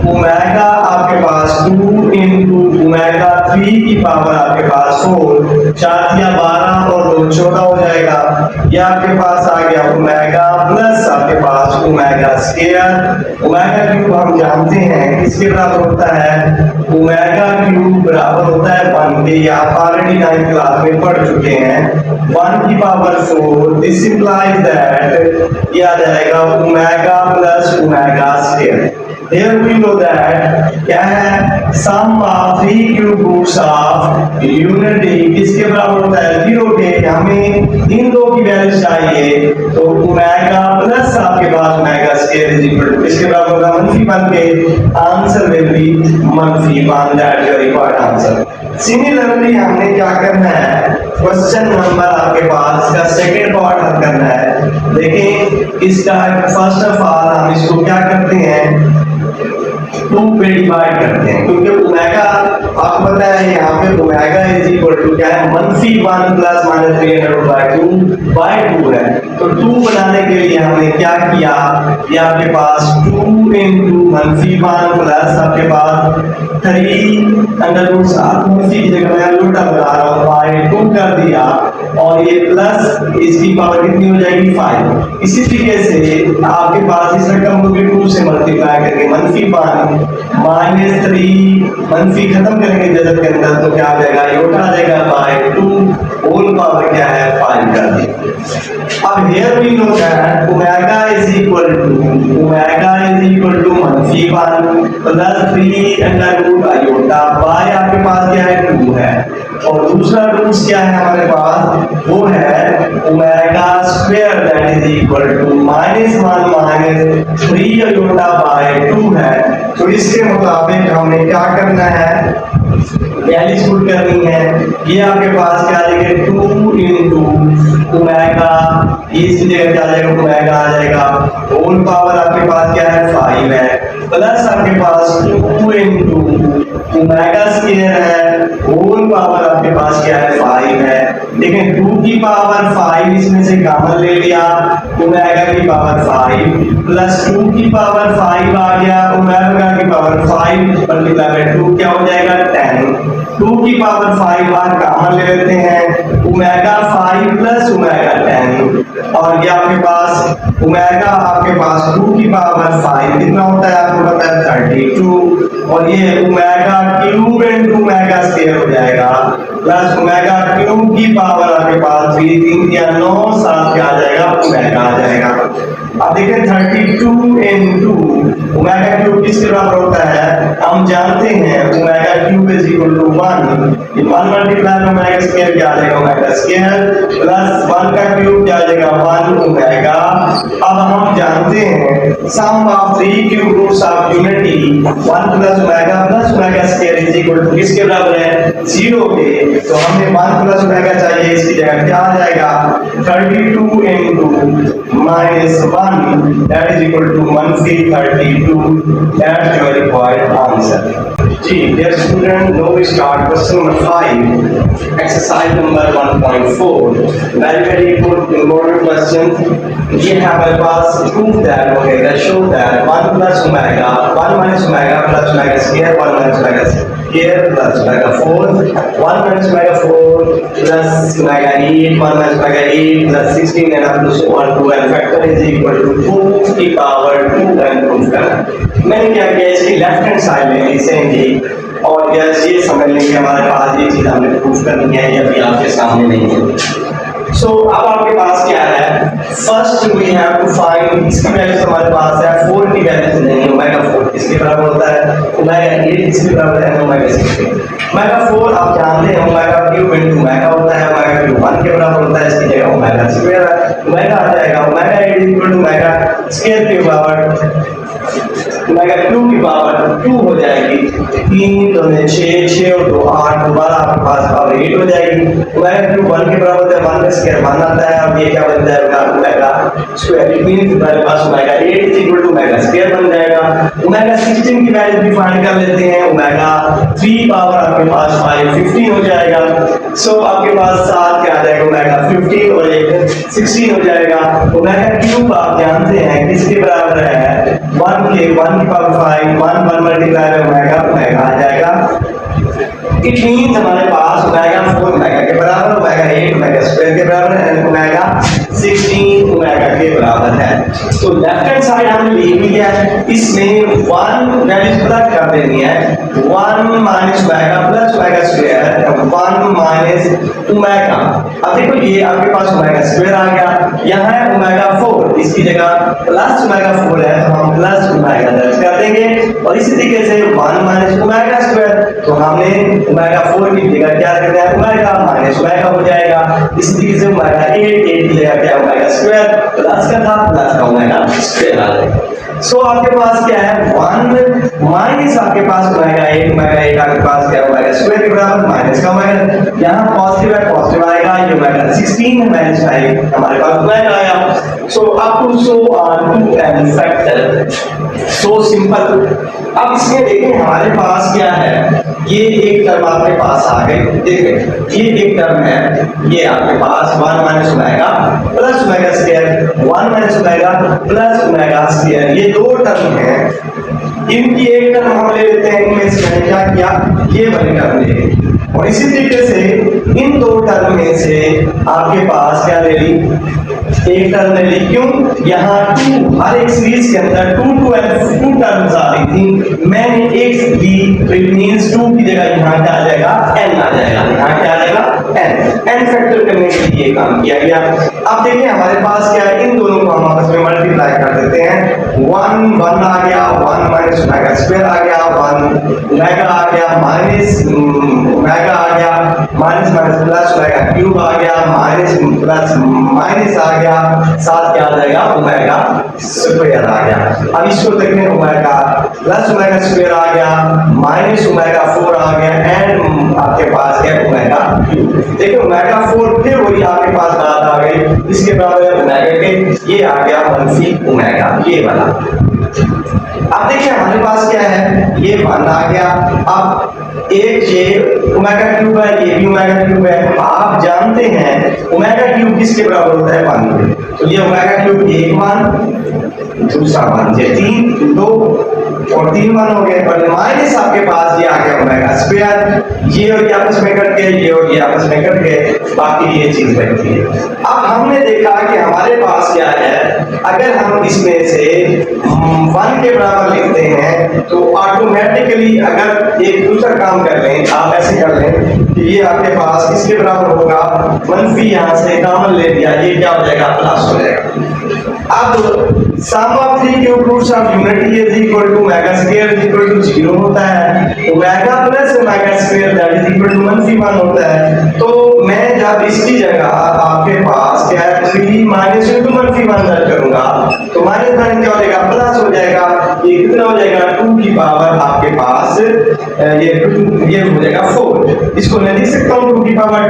Speaker 2: ओमेगा आपके पास 2 इंटू ओमेगा 3 की पावर आपके पास 4 4 या 12 और 2 14 हो जाएगा। ये आपके पास आ गया ओमेगा प्लस आपके पास ओमेगा स्क्वायर। ओमेगा क्यूब हम जानते हैं किसके बराबर होता है, ओमेगा क्यूब बराबर होता है 1 के। ये आप ऑलरेडी 9th क्लास में पढ़ चुके हैं 1 की पावर 4। दिस इंप्लाइज दैट ये आ जाएगा omega plus omega square. Here we know that क्या है sum of 3 cube roots of unity किसके बराबर होता है 0 के। हमें इन दो की वैल्यू चाहिए तो ओमेगा प्लस आपके पास omega square is equal to किसके बराबर होगा -1 के। Answer will be -1 that is your required answer. Similarly हमने क्या करना है क्वेश्चन नंबर आपके पास का सेकंड पार्ट हल करना है। देखें इसका फर्स्ट ऑफ ऑल हम इसको क्या करते हैं 2 पे डिवाइड करते हैं क्योंकि ओमेगा आपको पता है यहाँ पे ओमेगा इज इक्वल टू क्या है -1 प्लस -300/2 है। तो 2 बनाने के लिए हमने क्या किया ये आपके पास 2 इंटू -1 प्लस आपके पास 3 अंडर रूट की जगह मैं उल्टा बता रहा हूँ बाय 2 कर दिया और ये प्लस इसकी पावर कितनी हो जाएगी 5। इसी तरीके से आपके पास इस रकम को भी 2 से मल्टीप्लाई करके -1 -3 मनफी खत्म करेंगे जजत के अंदर तो क्या आ जाएगा ये उठा आ जाएगा बाय 2 होल पावर क्या है 5 कर दी। अब here we know that omega is equal to -1 plus 3 under root iota by आपके पास क्या है 2 है और दूसरा रूट्स क्या है हमारे पास वो है omega square that is equal to -1 3 iota by 2 है। तो इसके मुताबिक हमने क्या करना है वैल्यूज पुट करनी है। ये आपके पास क्या आ जाएगा 2 इंटू ओमेगा इसकी जगह क्या आ जाएगा ओमेगा आ जाएगा होल पावर आपके पास क्या है 5 है प्लस आपके पास 2 इंटू ओमेगा स्क्वायर है होल पावर आपके पास क्या है 5 है। लेकिन 2 की पावर 5 इसमें से कॉमन ले लिया ओमेगा की पावर 5 प्लस 2 की पावर 5 आ गया ओमेगा की पावर 5 मल्टीप्लाई बाय 2 क्या हो जाएगा 10। 2 की पावर 5 बार कॉमन ले लेते हैं ओमेगा 5 प्लस ओमेगा 10 और ये आपके पास ओमेगा आपके पास 2 की पावर 5 कितना होता है आपको पता है 32 और ये omega cube into omega square हो जाएगा प्लस ओमेगा क्यूब की पावर आपके पास 3 3 या 9 7 क्या आ जाएगा ओमेगा आ जाएगा। अब देखिए 32 इनटू ओमेगा क्यूब किसके बराबर होता है हम जानते हैं omega cube is equal to 1 ये 1 मल्टीप्लाई में ओमेगा स्क्वायर क्या आ जाएगा ओमेगा स्क्वायर प्लस 1 का क्यूब क्या आ जाएगा 1 ओमेगा। अब हम जानते हैं sum of 3 cube roots of unity 1 plus omega square is equal to किसके बराबर है 0 के। तो हमें 1 प्लस ओमेगा चाहिए इसकी जगह क्या आ जाएगा 32 into -1 that is equal to 1/32 that's your required answer। जी dear student now we start question number 5 exercise number 1.4 very important question। ये है हमारे पास prove that वगैरह show that 1 plus omega 1 minus omega plus omega square 1 minus omega square plus omega 4 1 minus omega 4 plus omega 8 1 minus omega 8 plus 16 and up to so on to and factor is equal to 2 की power 2 and prove करना। मैंने क्या किया इसकी left hand side में लिखेंगे और ये समझ लेंगे हमारे पास ये चीज हमने प्रूफ करनी है ये अभी आपके सामने नहीं है। सो अब आपके पास क्या है first we have to find इसकी वैल्यू हमारे पास है 4 की वैल्यू नहीं है ओमेगा 4 किसके बराबर होता है ओमेगा 8 किसके बराबर है ओमेगा 6 ओमेगा 4 आप जानते हैं ओमेगा क्यूब इनटू ओमेगा होता है ओमेगा क्यूब 1 के बराबर होता है इसकी जगह ओमेगा स्क्वायर ओमेगा आ जाएगा omega 8 equal to omega square के बराबर ओमेगा 2 की पावर 2 हो जाएगी। 3 तो 6, 6 और 2 8, दोबारा आपके पास पावर 8 हो जाएगी। ओमेगा 2 1 के बराबर होता है, 1 का स्क्वायर 1 आता है और ये क्या बन जाएगा ओमेगा स्क्वायर। इट मींस हमारे पास omega 8 is equal to omega square बन जाएगा। ओमेगा 16 की वैल्यू भी फाइंड कर लेते हैं। ओमेगा 3 पावर आपके पास 5 15 हो जाएगा। सो आपके पास 7 क्या आ जाएगा ओमेगा 15 और एक 16 हो जाएगा। ओमेगा क्यूब आप जानते हैं किसके बराबर है 1 की पावर 5 1 मल्टीप्लाई में ओमेगा ओमेगा आ जाएगा। इट मींस हमारे पास ओमेगा 4 ओमेगा के बराबर, ओमेगा 8 ओमेगा स्क्वायर के बराबर है, ओमेगा 16 ओमेगा के बराबर है। तो लेफ्ट हैंड साइड हमने लिख लिया है। इसमें 1 वैल्यू प्लग कर देनी है। 1 minus omega plus omega square 1 minus omega. अब देखो ये आपके पास ओमेगा स्क्वायर आ गया, यहाँ है ओमेगा 4, इसकी जगह प्लस ओमेगा 4 है तो हम प्लस ओमेगा दर्ज कर देंगे। और इसी तरीके से 1 माइनस ओमेगा स्क्वायर तो हमने ओमेगा 4 की जगह क्या करना है ओमेगा माइनस ओमेगा हो जाएगा। इसी तरीके से ओमेगा 8 की जगह क्या ओमेगा स्क्वायर प्लस का था प्लस का ओमेगा स्क्वायर आ जाएगा। सो आपके पास क्या है 1 माइनस आपके पास ओमेगा 8 ओमेगा 8 आपके पास क्या ओमेगा स्क्वायर के बराबर माइनस का ओमेगा, यहाँ पॉजिटिव है पॉजिटिव आएगा, ये ओमेगा 16 माइनस 5 हमारे पास ओमेगा आया। So up to so on to n factor, so simple. अब इसमें देखें हमारे पास क्या है, ये एक टर्म आपके पास आ गई, देखें ये एक टर्म है, ये आपके पास 1 minus omega plus omega square 1 minus omega plus omega square, ये दो टर्म है। इनकी एक टर्म हम ले लेते हैं, इनमें से मैंने क्या किया ये वाली टर्म ले ली और इसी तरीके से इन दो टर्म में से आपके पास क्या ले ली एक टर्म ले ली। क्यों, यहाँ 2 हर एक सीरीज के अंदर 2 टर्म्स आ रही थी, मैंने एक ली तो इट मींस 2 की जगह यहाँ क्या आ जाएगा n आ जाएगा, यहाँ क्या आ जाएगा n फैक्टर करने के लिए काम किया गया। अब देखिए हमारे पास क्या है, इन दोनों को हम आपस में मल्टीप्लाई कर देते हैं। 1 1 आ गया, 1 माइनस ओमेगा स्क्वायर आ गया, 1 ओमेगा आ गया माइनस ओमेगा आ गया, minus minus plus omega cube आ गया, माइनस प्लस माइनस आ गया, साथ क्या आ जाएगा ओमेगा स्क्वायर आ गया। अब इसको देखने ओमेगा प्लस ओमेगा स्क्वायर आ गया, माइनस ओमेगा 4 आ गया एंड आपके पास क्या ओमेगा क्यूब। देखिए ओमेगा 4 फिर वही आपके पास बात आ गई, इसके बराबर ओमेगा के ये आ गया मनफी ओमेगा ये वाला। अब देखिए हमारे पास क्या है, ये 1 आ गया, अब एक ये ओमेगा क्यूब है, ये भी ओमेगा क्यूब है। आप जानते हैं ओमेगा क्यूब किसके बराबर होता है 1 तो ये ओमेगा क्यूब 1 1 दूसरा 1 ये 3 2 और 3 1 हो गए, पर माइनस आपके पास ये आ गया ओमेगा स्क्वायर, ये और ये आपस में कट गए, ये और ये आपस में कट गए, बाकी ये चीज बचती है। अब हमने देखा कि हमारे पास क्या है, अगर हम इसमें से 1 के बराबर लिखते हैं तो ऑटोमेटिकली अगर एक दूसरा काम कर लें, आप ऐसे कर लें कि ये आपके पास किसके बराबर होगा मनफी, यहाँ से कॉमन ले लिया, ये क्या हो जाएगा प्लस हो जाएगा। अब sum of the cube roots of unity is equal to omega square is equal to 0 होता है, omega plus omega square that is equal to मनफी 1 होता है। तो मैं जब इसकी जगह आपके पास क्या है 3 माइनस इनटू मनफी 1 दर्ज करूंगा तो माइनस माइनस क्या हो जाएगा प्लस हो जाएगा, ये कितना हो जाएगा 2 की पावर आपके पास ये हो जाएगा 4। इसको मैं लिख सकता हूँ 2 की पावर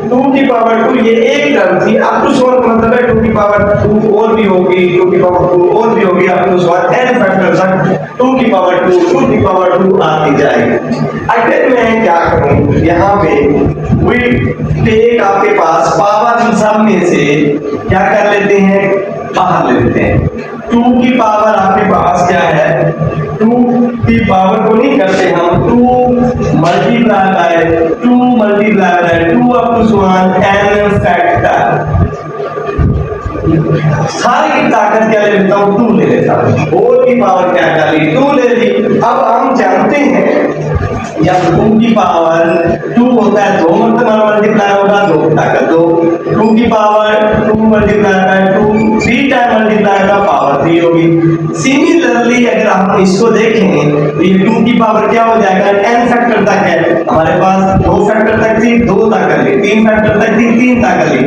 Speaker 2: 2 की पावर 2 ये एक टर्म थी, अब टू सोल्व मतलब है 2 की पावर 2 और भी होगी, 2 की पावर 2 और भी होगी, अब टू सोल्व n फैक्टर तक 2 की पावर 2 की पावर 2 आती जाएगी। अगर मैं क्या करूं यहाँ पे वी टेक आपके पास पावर इन सब में से क्या कर लेते हैं बाहर ले लेते हैं। 2 की पावर आपके पास क्या है, 2 की पावर को नहीं करते हम, 2 multiply by 2 up to n factor, सारी की ताकत क्या ले लेता हूँ 2 ले लेता हूँ, 4 की पावर क्या कर ली 2 ले ली। अब हम जानते हैं जब 2 की पावर 2 होता है 2 मल्टीप्लाई होगा 2 की ताकत 2, 2 की power 2 multiply by 2, 3 time multiply का पावर 3 होगी। सिमिलरली अगर हम इसको देखें तो ये 2 की पावर क्या हो जाएगा, n फैक्टर तक है हमारे पास, 2 फैक्टर तक थी 2 तक कर ली, 3 फैक्टर तक थी 3 तक कर ली,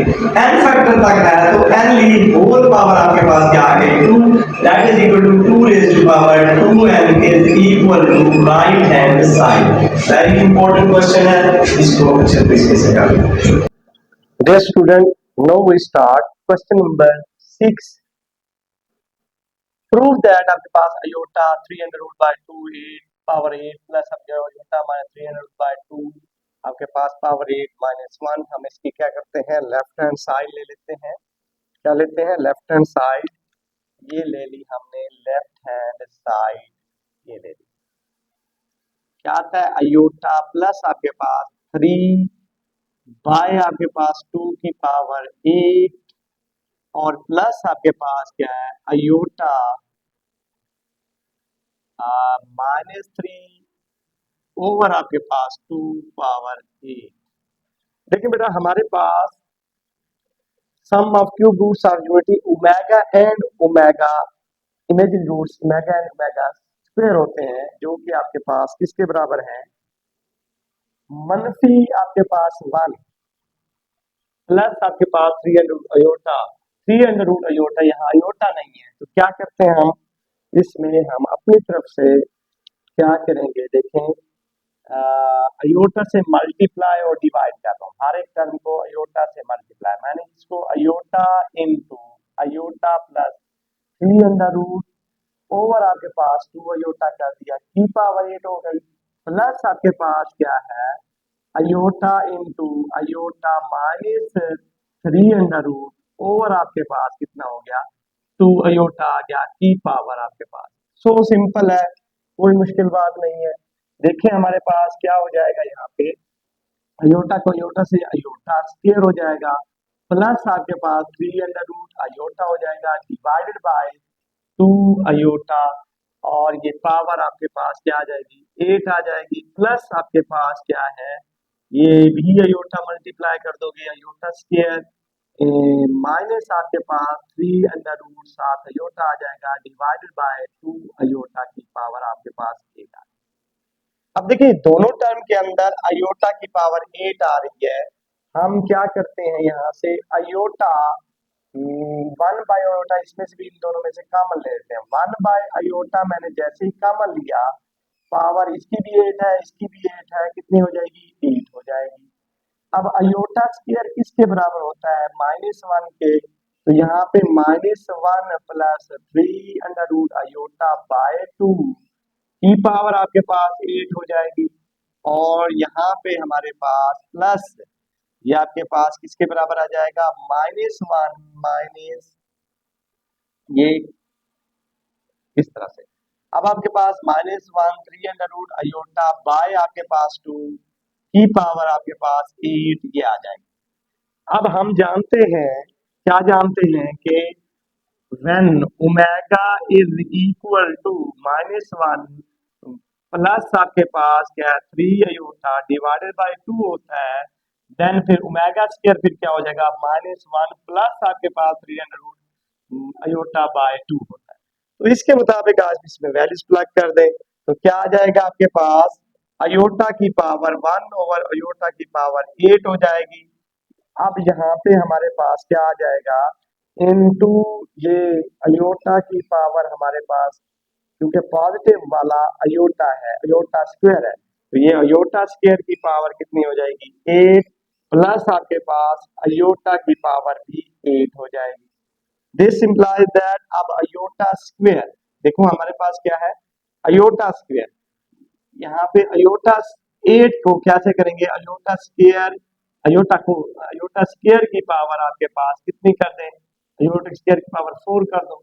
Speaker 2: n फैक्टर तक है तो n ली होल पावर आपके पास क्या आ गई 2, that is equal to 2 raise to power 2n is equal to right hand side. Very important question है, इसको अच्छे तरीके से कर लो।
Speaker 1: Dear student, now we start question number 6. Prove that आपके पास iota 3 under root by 2 8 power 8 plus आपके iota minus 3 under root by 2 आपके पास power 8 minus 1। हम इसकी क्या करते हैं, लेफ्ट हैंड साइड ले लेते हैं। क्या लेते हैं, लेफ्ट हैंड साइड। ये ले ली हमने लेफ्ट हैंड साइड, ये ले ली। क्या आता है, iota प्लस आपके पास 3 बाय आपके पास 2 की पावर 8 और प्लस आपके पास क्या है, आयोटा -3 ओवर आपके पास 2 पावर 8। देखिए बेटा, हमारे पास sum of cube roots of geometry omega and omega imagine roots omega and omega square होते हैं, जो कि आपके पास किसके बराबर है, मनफी आपके पास 1 प्लस आपके पास 3 under root iota. 3 under root iota, यहाँ अयोटा नहीं है तो क्या करते हैं हम, इसमें हम अपनी तरफ से क्या करेंगे, देखें अयोटा से मल्टीप्लाई और डिवाइड कर रहा हूँ, हर एक टर्म को अयोटा से मल्टीप्लाई, मैंने इसको iota into iota plus 3 under root over आपके पास 2 अयोटा कर दिया, की पावर 8 हो गई, प्लस आपके पास क्या है iota into iota minus 3 under root over आपके पास कितना हो गया 2 अयोटा आ गया, की पावर आपके पास। सो सिंपल है, कोई मुश्किल बात नहीं है। देखें हमारे पास क्या हो जाएगा, यहाँ पे अयोटा को अयोटा से अयोटा स्क्वायर हो जाएगा, प्लस आपके पास 3 अंडर रूट अयोटा हो जाएगा डिवाइडेड बाय 2 अयोटा, और ये पावर आपके पास क्या आ जाएगी 8 आ जाएगी, प्लस आपके पास क्या है, ये भी अयोटा मल्टीप्लाई कर दोगे अयोटा स्क्वायर माइनस आपके पास 3 अंडर रूट 7 अयोटा आ जाएगा डिवाइडेड बाय 2 अयोटा की पावर आपके पास 8 आ। अब देखिए दोनों टर्म के अंदर अयोटा की पावर 8 आ रही है, हम क्या करते हैं यहाँ से अयोटा 1 बाय अयोटा, इसमें से भी इन दोनों में से कॉमन ले लेते हैं। 1 बाय अयोटा मैंने जैसे ही कॉमन लिया, पावर इसकी भी 8 है इसकी भी 8 है, कितनी हो जाएगी 8 हो जाएगी। अब अयोटा स्क्वायर किसके बराबर होता है, -1 के, तो यहाँ पे -1 plus 3 under root iota by 2 की पावर आपके पास 8 हो जाएगी, और यहाँ पे हमारे पास प्लस ये आपके पास किसके बराबर आ जाएगा -1 माइनस ये इस तरह से। अब आपके पास -1 3 अंडर रूट अयोटा बाय आपके पास 2 की पावर आपके पास 8 ये आ जाएगी। अब हम जानते हैं, क्या जानते हैं कि when omega is equal to -1 plus आपके पास क्या है 3 अयोटा डिवाइडेड बाय 2 होता है, देन फिर ओमेगा स्क्वायर फिर क्या हो जाएगा -1 प्लस आपके पास 3 अंडर रूट अयोटा बाय 2 होता है। तो इसके मुताबिक आज इसमें वैल्यूज प्लग कर दें तो क्या आ जाएगा आपके पास अयोटा की पावर 1 ओवर अयोटा की पावर 8 हो जाएगी। अब यहाँ पे हमारे पास क्या आ जाएगा इनटू ये अयोटा की पावर हमारे पास, क्योंकि पॉजिटिव वाला अयोटा है अयोटा स्क्वायर है, तो ये अयोटा स्क्वायर की पावर कितनी हो जाएगी 8 प्लस आपके पास अयोटा की पावर भी 8 हो जाएगी। दिस इम्प्लाइज दैट अब अयोटा स्क्वायर, देखो हमारे पास क्या है अयोटा स्क्वायर, यहाँ पे अयोटा 8 को कैसे करेंगे अयोटा स्क्वायर, अयोटा को अयोटा स्क्वायर की पावर आपके पास कितनी कर दें, अयोटा स्क्वायर की पावर 4 कर दो,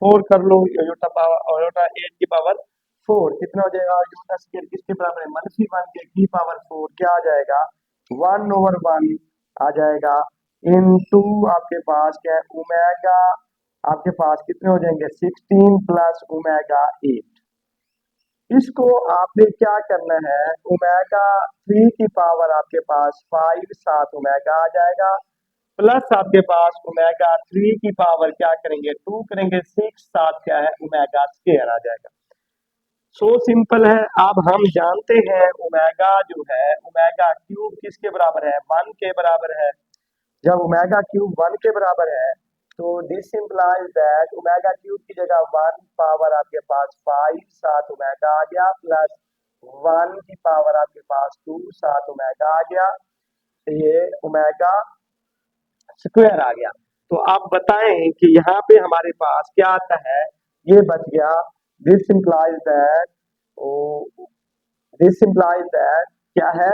Speaker 1: 4 कर लो, अयोटा पावर अयोटा 8 की पावर 4 कितना हो जाएगा, अयोटा स्क्वायर किसके बराबर है -1 के की पावर 4 क्या आ जाएगा 1 ओवर 1 आ जाएगा इनटू आपके पास क्या है ओमेगा, आपके पास कितने हो जाएंगे 16 प्लस ओमेगा 8। इसको आपने क्या करना है ओमेगा 3 की पावर आपके पास 5 7 ओमेगा आ जाएगा, प्लस आपके पास ओमेगा 3 की पावर क्या करेंगे 2 करेंगे 6, साथ क्या है ओमेगा स्क्वायर आ जाएगा। सो सिंपल है। अब हम जानते हैं ओमेगा जो है ओमेगा क्यूब किसके बराबर है 1 के बराबर है। जब ओमेगा क्यूब 1 के बराबर है तो this implies that omega cube की जगह 1 पावर आपके पास 5 साथ ओमेगा आ गया, प्लस 1 की पावर आपके पास 2 साथ ओमेगा आ गया, ये ओमेगा स्क्वायर आ गया। तो आप बताएं कि यहाँ पे हमारे पास क्या आता है, ये बच गया। This implies that this implies that क्या है,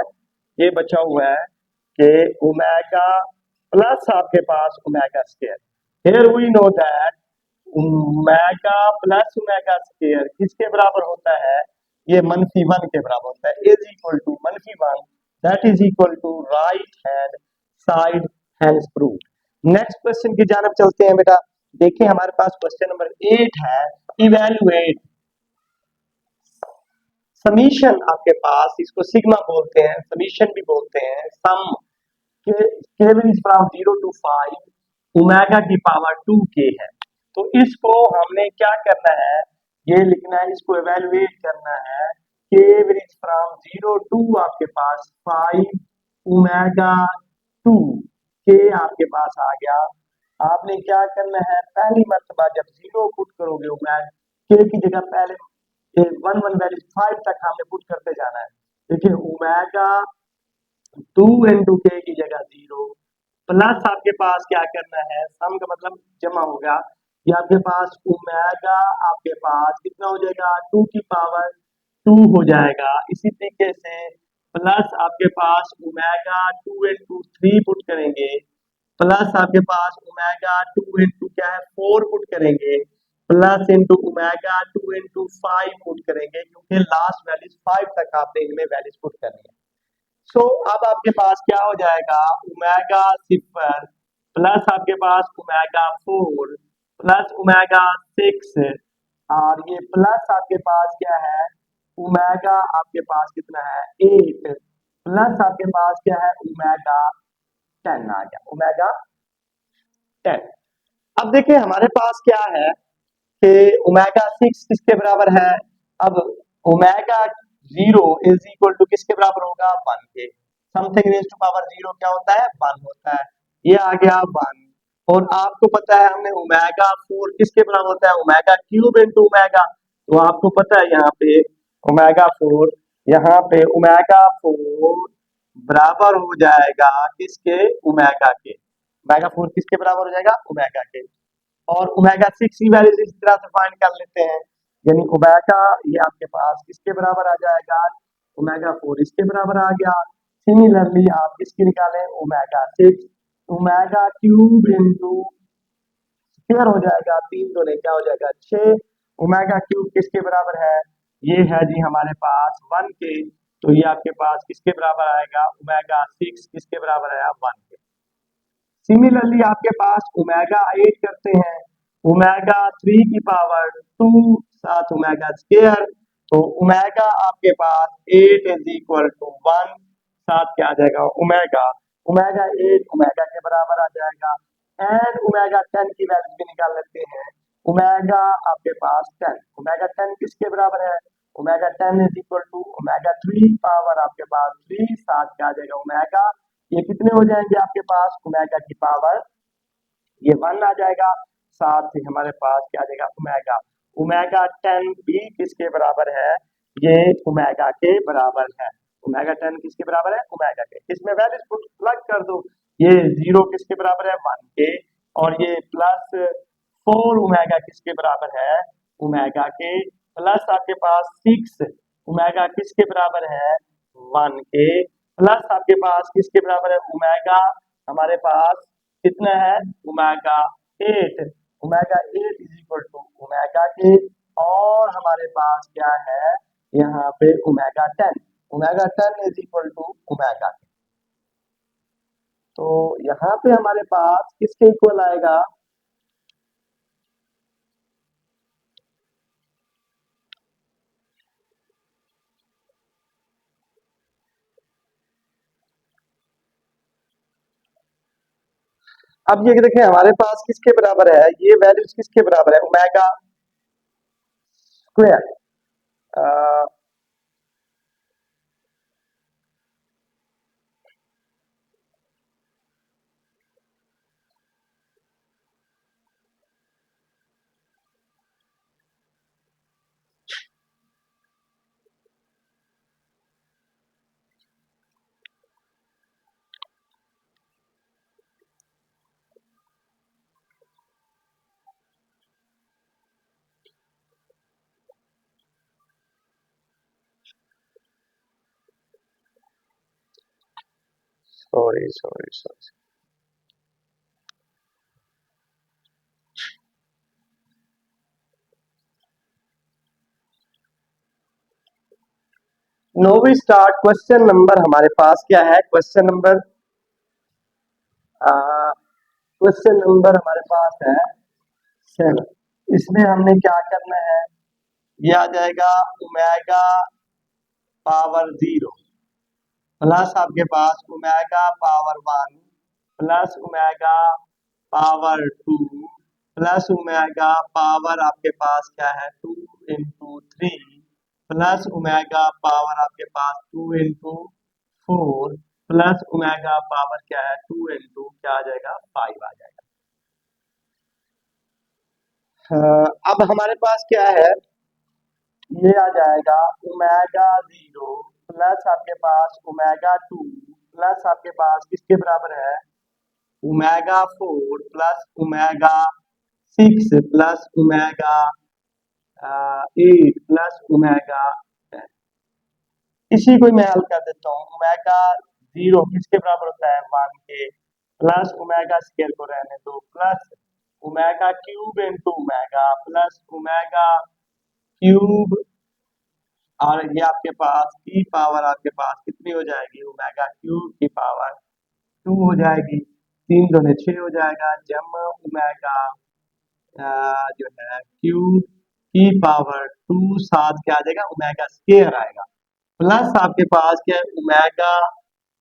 Speaker 1: ये बचा हुआ है कि ओमेगा प्लस आपके पास omega square. Here we know that omega plus omega square किसके बराबर होता है, ये -1 के बराबर होता है, is equal to -1, that is equal to right hand side hands prove. Next question की जानब चलते हैं बेटा। देखिए हमारे पास क्वेश्चन नंबर 8 है, इवेलुएट समीशन आपके पास, इसको सिग्मा बोलते हैं, समीशन भी बोलते हैं, सम के रेंज फ्रॉम 0 to 5 ओमेगा की पावर 2k है। तो इसको हमने क्या करना है, ये लिखना है, इसको एवेलुएट करना है। के रेंज फ्रॉम 0 to आपके पास 5 ओमेगा 2 के आपके पास आ गया। आपने क्या करना है, पहली मर्तबा जब 0 पुट करोगे ओमेगा के की जगह पहले 1 वैल्यू 5 तक हमने पुट करते जाना है। देखिए ओमेगा 2 इंटू के की जगह 0, प्लस आपके पास क्या करना है, सम का मतलब जमा होगा, ये आपके पास ओमेगा आपके पास कितना हो जाएगा 2 की पावर 2 हो जाएगा। इसी तरीके से प्लस आपके पास ओमेगा 2 इंटू 3 पुट करेंगे, प्लस आपके पास ओमेगा 2 इंटू क्या है 4 पुट करेंगे, plus into omega 2 into 5 put करेंगे, क्योंकि लास्ट वैल्यूज 5 तक आपने इनमें वैल्यूज पुट करनी है। सो अब आपके पास क्या हो जाएगा, ओमेगा 0 प्लस आपके पास ओमेगा 4 प्लस ओमेगा 6, और ये प्लस आपके पास क्या है ओमेगा आपके पास कितना है 8, प्लस आपके पास क्या है ओमेगा 10 आ गया, ओमेगा 10। अब देखिए हमारे पास क्या है कि ओमेगा 6 किसके बराबर है, अब ओमेगा 0 इज इक्वल टू किसके बराबर होगा 1 के, समथिंग रेज टू पावर 0 क्या होता है 1 होता है, ये आ गया 1। और आपको पता है हमने ओमेगा 4 किसके बराबर होता है ओमेगा क्यूब इनटू ओमेगा, तो आपको पता है यहाँ पे ओमेगा 4, यहाँ पे ओमेगा 4 बराबर हो जाएगा किसके ओमेगा के, ओमेगा 4 किसके बराबर हो जाएगा ओमेगा के। और ओमेगा 6 की वैल्यू इस तरह से फाइंड कर लेते हैं, यानी ओमेगा ये आपके पास किसके बराबर आ जाएगा ओमेगा 4 इसके बराबर आ गया। सिमिलरली आप किसकी निकालें omega 6, omega cube into square हो जाएगा, 3 दूने क्या हो जाएगा 6, ओमेगा क्यूब किसके बराबर है, ये है जी हमारे पास 1 के, तो ये आपके पास किसके बराबर आएगा ओमेगा 6 किसके बराबर आया 1 के। सिमिलरली आपके पास ओमेगा 8 करते हैं, ओमेगा 3 की पावर 2 साथ ओमेगा स्क्वायर, तो ओमेगा आपके पास 8 इज इक्वल टू 1, साथ क्या आ जाएगा ओमेगा, ओमेगा 8 ओमेगा के बराबर आ जाएगा। एंड ओमेगा 10 की वैल्यू भी निकाल लेते हैं, ओमेगा आपके पास 10, ओमेगा 10 किसके बराबर है omega 10 is equal to omega 3 power आपके पास 3 साथ क्या आ जाएगा ओमेगा, ये कितने हो जाएंगे आपके पास ओमेगा की पावर ये 1 आ जाएगा, साथ ही हमारे पास क्या आ जाएगा ओमेगा, ओमेगा 10 भी किसके बराबर है, ये ओमेगा के बराबर है, ओमेगा 10 किसके बराबर है ओमेगा के। इसमें वैल्यूज पुट प्लग कर दो, ये 0 किसके बराबर है 1 के, और ये प्लस 4 ओमेगा किसके बराबर है ओमेगा के, प्लस आपके पास 6 ओमेगा किसके बराबर है 1 के, प्लस आपके पास किसके बराबर है ओमेगा हमारे पास कितना है omega 8, omega 8 is equal to omega के, और हमारे पास क्या है यहाँ पे omega 10, omega 10 is equal to omega के। तो यहाँ पे हमारे पास किसके इक्वल आएगा, अब ये देखें हमारे पास किसके बराबर है, ये वैल्यूज किसके बराबर है, omega square. Sorry sorry sorry, no we start. Question number हमारे पास क्या है, क्वेश्चन नंबर हमारे पास है 7। इसमें हमने क्या करना है, ये आ जाएगा ओमेगा पावर 0 प्लस आपके पास omega power 1 plus omega power 2 plus omega power आपके पास क्या है 2 इंटू 3 प्लस ओमेगा पावर आपके पास 2 इंटू 4 प्लस ओमेगा पावर क्या है 2 इंटू क्या आ जाएगा 5 आ जाएगा। अब हमारे पास क्या है, ये आ जाएगा ओमेगा 0 प्लस आपके पास ओमेगा 2 प्लस आपके पास किसके बराबर है omega 4 plus omega 6 plus omega 8 plus omega 10। इसी को मैं हल कर देता हूँ, ओमेगा 0 किसके बराबर होता है 1 के प्लस ओमेगा स्क्वायर को रहने दो plus omega cube into omega plus omega cube और ये आपके पास की पावर आपके पास कितनी हो जाएगी ओमेगा क्यूब की पावर 2 हो जाएगी, 3 दूने 6 हो जाएगा, जम ओमेगा जो है क्यूब की पावर 2 साथ क्या आ जाएगा ओमेगा स्क्वायर आएगा प्लस आपके पास क्या है ओमेगा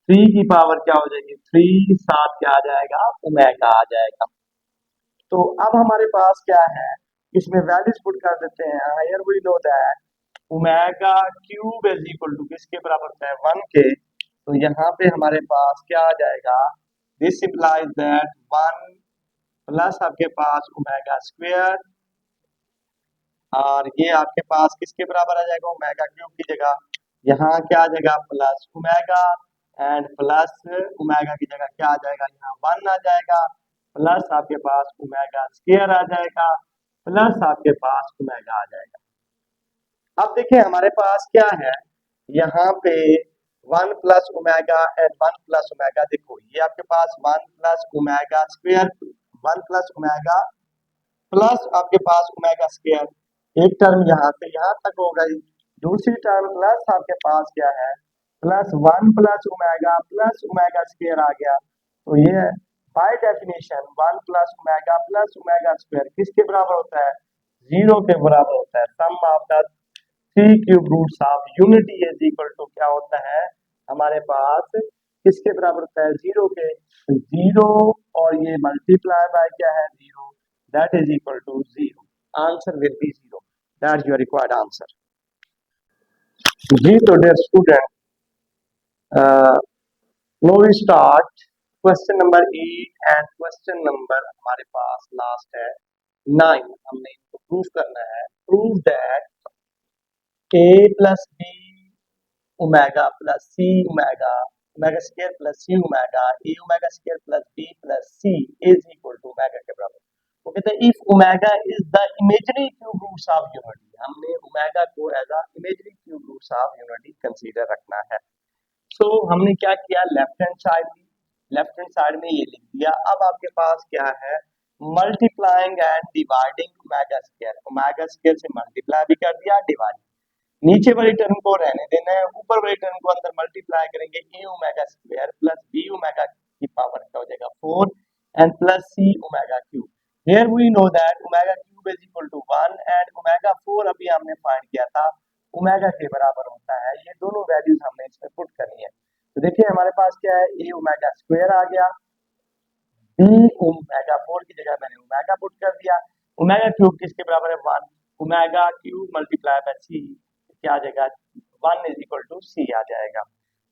Speaker 1: 3 की पावर क्या हो जाएगी 3 साथ क्या आ जाएगा ओमेगा आ जाएगा। तो अब हमारे पास क्या है, इसमें वैल्यूज पुट कर देते हैं। Here we know that omega cube is equal to किसके बराबर होता है 1 के, तो यहाँ पे हमारे पास क्या आ जाएगा, दिस इंप्लाइज दैट 1 प्लस आपके पास ओमेगा स्क्वायर और ये आपके पास किसके बराबर आ जाएगा ओमेगा क्यूब की जगह यहाँ क्या आ जाएगा plus omega and plus omega की जगह क्या आ जाएगा यहाँ 1 आ जाएगा प्लस आपके पास ओमेगा स्क्वायर आ जाएगा प्लस आपके पास ओमेगा आ जाएगा। अब देखिए हमारे पास क्या है, यहाँ पे 1 plus omega and 1 plus omega, देखो ये आपके पास 1 plus omega square 1 plus omega plus आपके पास ओमेगा स्क्वायर एक टर्म यहाँ से यहाँ तक हो गई, दूसरी टर्म प्लस आपके पास क्या है प्लस 1 प्लस ओमेगा स्क्वायर आ गया, तो ये by definition 1 plus omega square किसके बराबर होता है 0 के बराबर होता है। Sum of the 3 cube roots of unity is equal to क्या होता है हमारे पास किसके बराबर होता है 0 के, 0 और ये मल्टीप्लाई बाय क्या है 0 that is equal to 0. Answer will be 0. That's your required answer. जी तो dear student, now we start question number 8 and question number हमारे पास लास्ट है 9। हमने इनको प्रूव करना है, prove that a plus b omega plus c omega omega square plus c omega a omega square plus b plus c is equal to omega के बराबर। वो कहते हैं if omega is the imaginary cube roots of unity, हमने omega को as a imaginary cube roots of unity consider रखना है। So हमने क्या किया, लेफ्ट हैंड साइड ली, लेफ्ट हैंड साइड में ये लिख दिया। अब आपके पास क्या है multiplying and dividing omega square से मल्टीप्लाई भी कर दिया डिवाइड, नीचे वाली टर्म को रहने देना है, ऊपर वाली टर्म को अंदर मल्टीप्लाई करेंगे a omega square plus b omega की पावर क्या हो जाएगा 4 and plus c omega cube. Here we know that omega cube is equal to 1 and omega 4 अभी हमने फाइंड किया था ओमेगा के बराबर होता है। ये दोनों वैल्यूज हमने इसमें पुट करनी है। तो देखिए हमारे पास क्या है ए ओमेगा स्क्वायर आ गया बी ओमेगा 4 की जगह मैंने ओमेगा पुट कर दिया। ओमेगा क्यूब किसके बराबर है 1, ओमेगा क्यूब मल्टीप्लाई बाय सी क्या आ जाएगा 1 इज इक्वल टू सी आ जाएगा।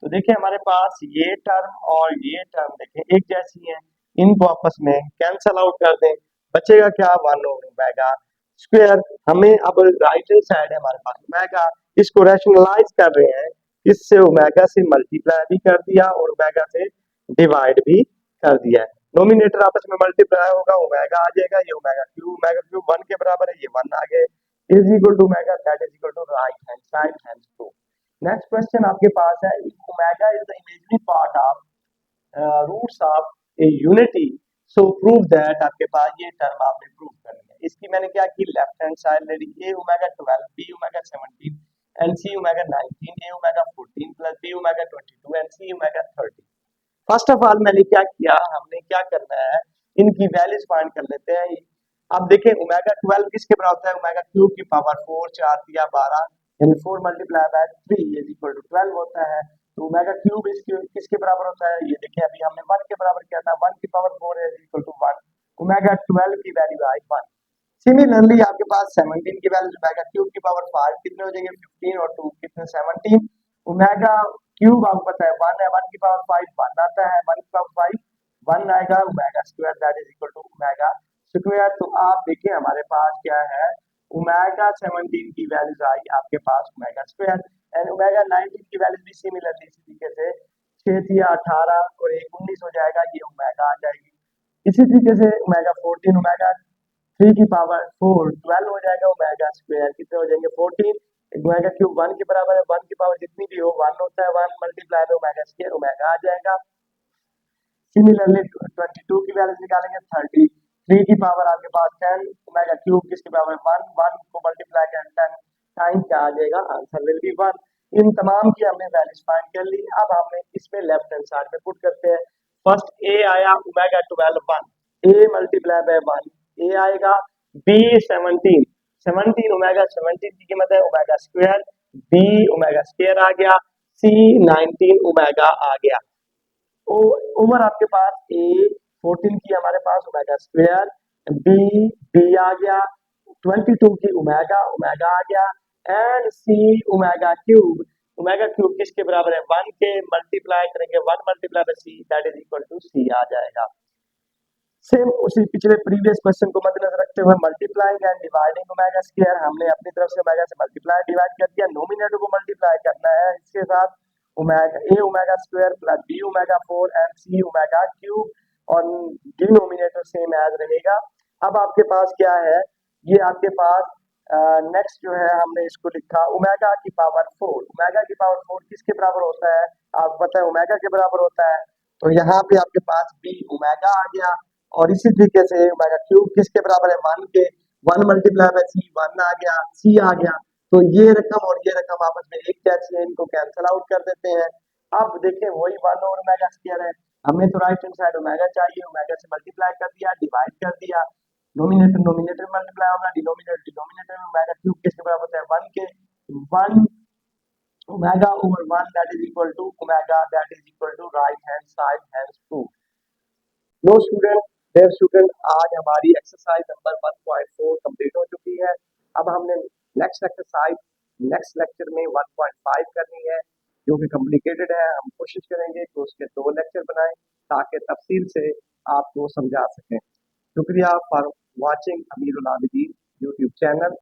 Speaker 1: तो देखिए हमारे पास ये टर्म और ये टर्म देखें एक जैसी हैं, इनको आपस में कैंसल आउट कर दें, बचेगा क्या 1 ओमेगा स्क्वायर। हमें अब राइट हैंड साइड है हमारे पास ओमेगा, इसको रैशनलाइज कर रहे हैं, इससे ओमेगा से मल्टीप्लाई भी कर दिया और ओमेगा से डिवाइड भी कर दिया है। नोमिनेटर आपस में मल्टीप्लाई होगा, ओमेगा आ जाएगा, ये ओमेगा क्यूब 1 के बराबर है, ये 1 आ गए, is equal to omega that is equal to right hand side hand to. Next question आपके पास है, omega is the imaginary part of roots of a unity, so prove that आपके पास ये टर्म आपने प्रूव करनी है। इसकी मैंने क्या की, लेफ्ट हैंड साइड ले ली, a omega 12 b omega 17 and c omega 19 a omega 14 plus b omega 22 and c omega 30। First of all मैंने क्या किया, हमने क्या करना है, इनकी वैल्यूज फाइंड कर लेते हैं। अब देखें ओमेगा 12 किसके बराबर होता है, ओमेगा क्यूब की पावर 4 4 दिया 12 यानी 4 multiply by 3 is equal to 12 होता है। तो ओमेगा क्यूब किसके बराबर होता है, ये देखिए अभी हमने 1 के बराबर किया था, 1 की power 4 is equal to 1, omega 12 की वैल्यू आई 1। सिमिलरली आपके पास 17 की वैल्यू ओमेगा क्यूब की पावर 5 कितने हो जाएंगे 15 और 2 कितने 17, ओमेगा क्यूब आपको पता है 1 है, 1 की पावर 5 1 आता है, 1 की पावर 5 1 आएगा, omega square that is equal to omega square. तो आप देखिए हमारे पास क्या है, ओमेगा 17 की वैल्यूज आई आपके पास ओमेगा स्क्वायर एंड ओमेगा 19 की वैल्यूज भी सिमिलरली इसी तरीके से 6 थी 18 और 1 19 हो जाएगा, ये ओमेगा आ जाएगी। इसी तरीके से ओमेगा 14 ओमेगा 3 की पावर 4 12 हो जाएगा, ओमेगा स्क्वायर कितने हो जाएंगे 14, ओमेगा क्यूब 1 के बराबर है, 1 की पावर जितनी भी हो 1 होता है, 1 मल्टीप्लाई में ओमेगा स्क्वायर ओमेगा आ जाएगा। सिमिलरली 22 की वैल्यू निकालेंगे 33 की पावर आपके पास 10 ओमेगा क्यूब किसके बराबर 1 1 को मल्टीप्लाई करें 10 टाइम क्या आ जाएगा, आंसर विल बी 1। इन तमाम की हमने वैल्यूज फाइंड कर ली। अब हमने इसमें लेफ्ट हैंड साइड में पुट करते हैं। फर्स्ट ए आया omega 12 1, A multiply by 1 A आएगा, बी 17 17 ओमेगा 17 की कीमत है omega square, B omega square आ गया, सी 19 ओमेगा आ गया। ओवर आपके पास ए 14 की हमारे पास ओमेगा स्क्वायर, बी बी आ गया, 22 की ओमेगा ओमेगा आ गया एंड सी ओमेगा क्यूब किसके बराबर है 1 के, मल्टीप्लाई करेंगे 1 multiply by c that is equal to c आ जाएगा। सेम उसी पिछले प्रीवियस क्वेश्चन को मद्देनजर रखते हुए multiplying and dividing omega square, हमने अपनी तरफ से ओमेगा से मल्टीप्लाई डिवाइड कर दिया, नोमिनेटर को मल्टीप्लाई करना है इसके साथ omega a omega square plus b omega 4 and c omega cube और डिनोमिनेटर सेम एज रहेगा। अब आपके पास क्या है, ये आपके पास नेक्स्ट जो है हमने इसको लिखा ओमेगा की पावर 4, ओमेगा की पावर 4 किसके बराबर होता है, आपको पता है ओमेगा के बराबर होता है, तो यहाँ पे आपके पास बी ओमेगा आ गया और इसी तरीके से ओमेगा क्यूब किसके बराबर है 1 के, 1 मल्टीप्लाई बाय सी 1 आ गया, सी आ गया। तो ये रकम और ये रकम आपस में एक जैसी है, इनको कैंसिल आउट कर देते हैं। अब देखें वही 1 और ओमेगा स्क्वायर है, हमें तो राइट हैंड साइड ओमेगा चाहिए, ओमेगा से मल्टीप्लाई कर दिया डिवाइड कर दिया, नोमिनेटर नोमिनेटर मल्टीप्लाई होगा, डिनोमिनेटर डिनोमिनेटर में ओमेगा क्यूब किसके बराबर होता है 1 के, 1 omega over 1 that is equal to omega that is equal to right hand side hand to. No student there student, आज हमारी एक्सरसाइज नंबर 1.4 कंप्लीट हो चुकी है। अब हमने नेक्स्ट एक्सरसाइज नेक्स्ट लेक्चर में 1.5 करनी है जो कि कॉम्प्लिकेटेड है। हम कोशिश करेंगे कि उसके 2 लेक्चर बनाएं ताकि तफसील से आपको समझा सकें। शुक्रिया for watching Amirul Abidin YouTube channel.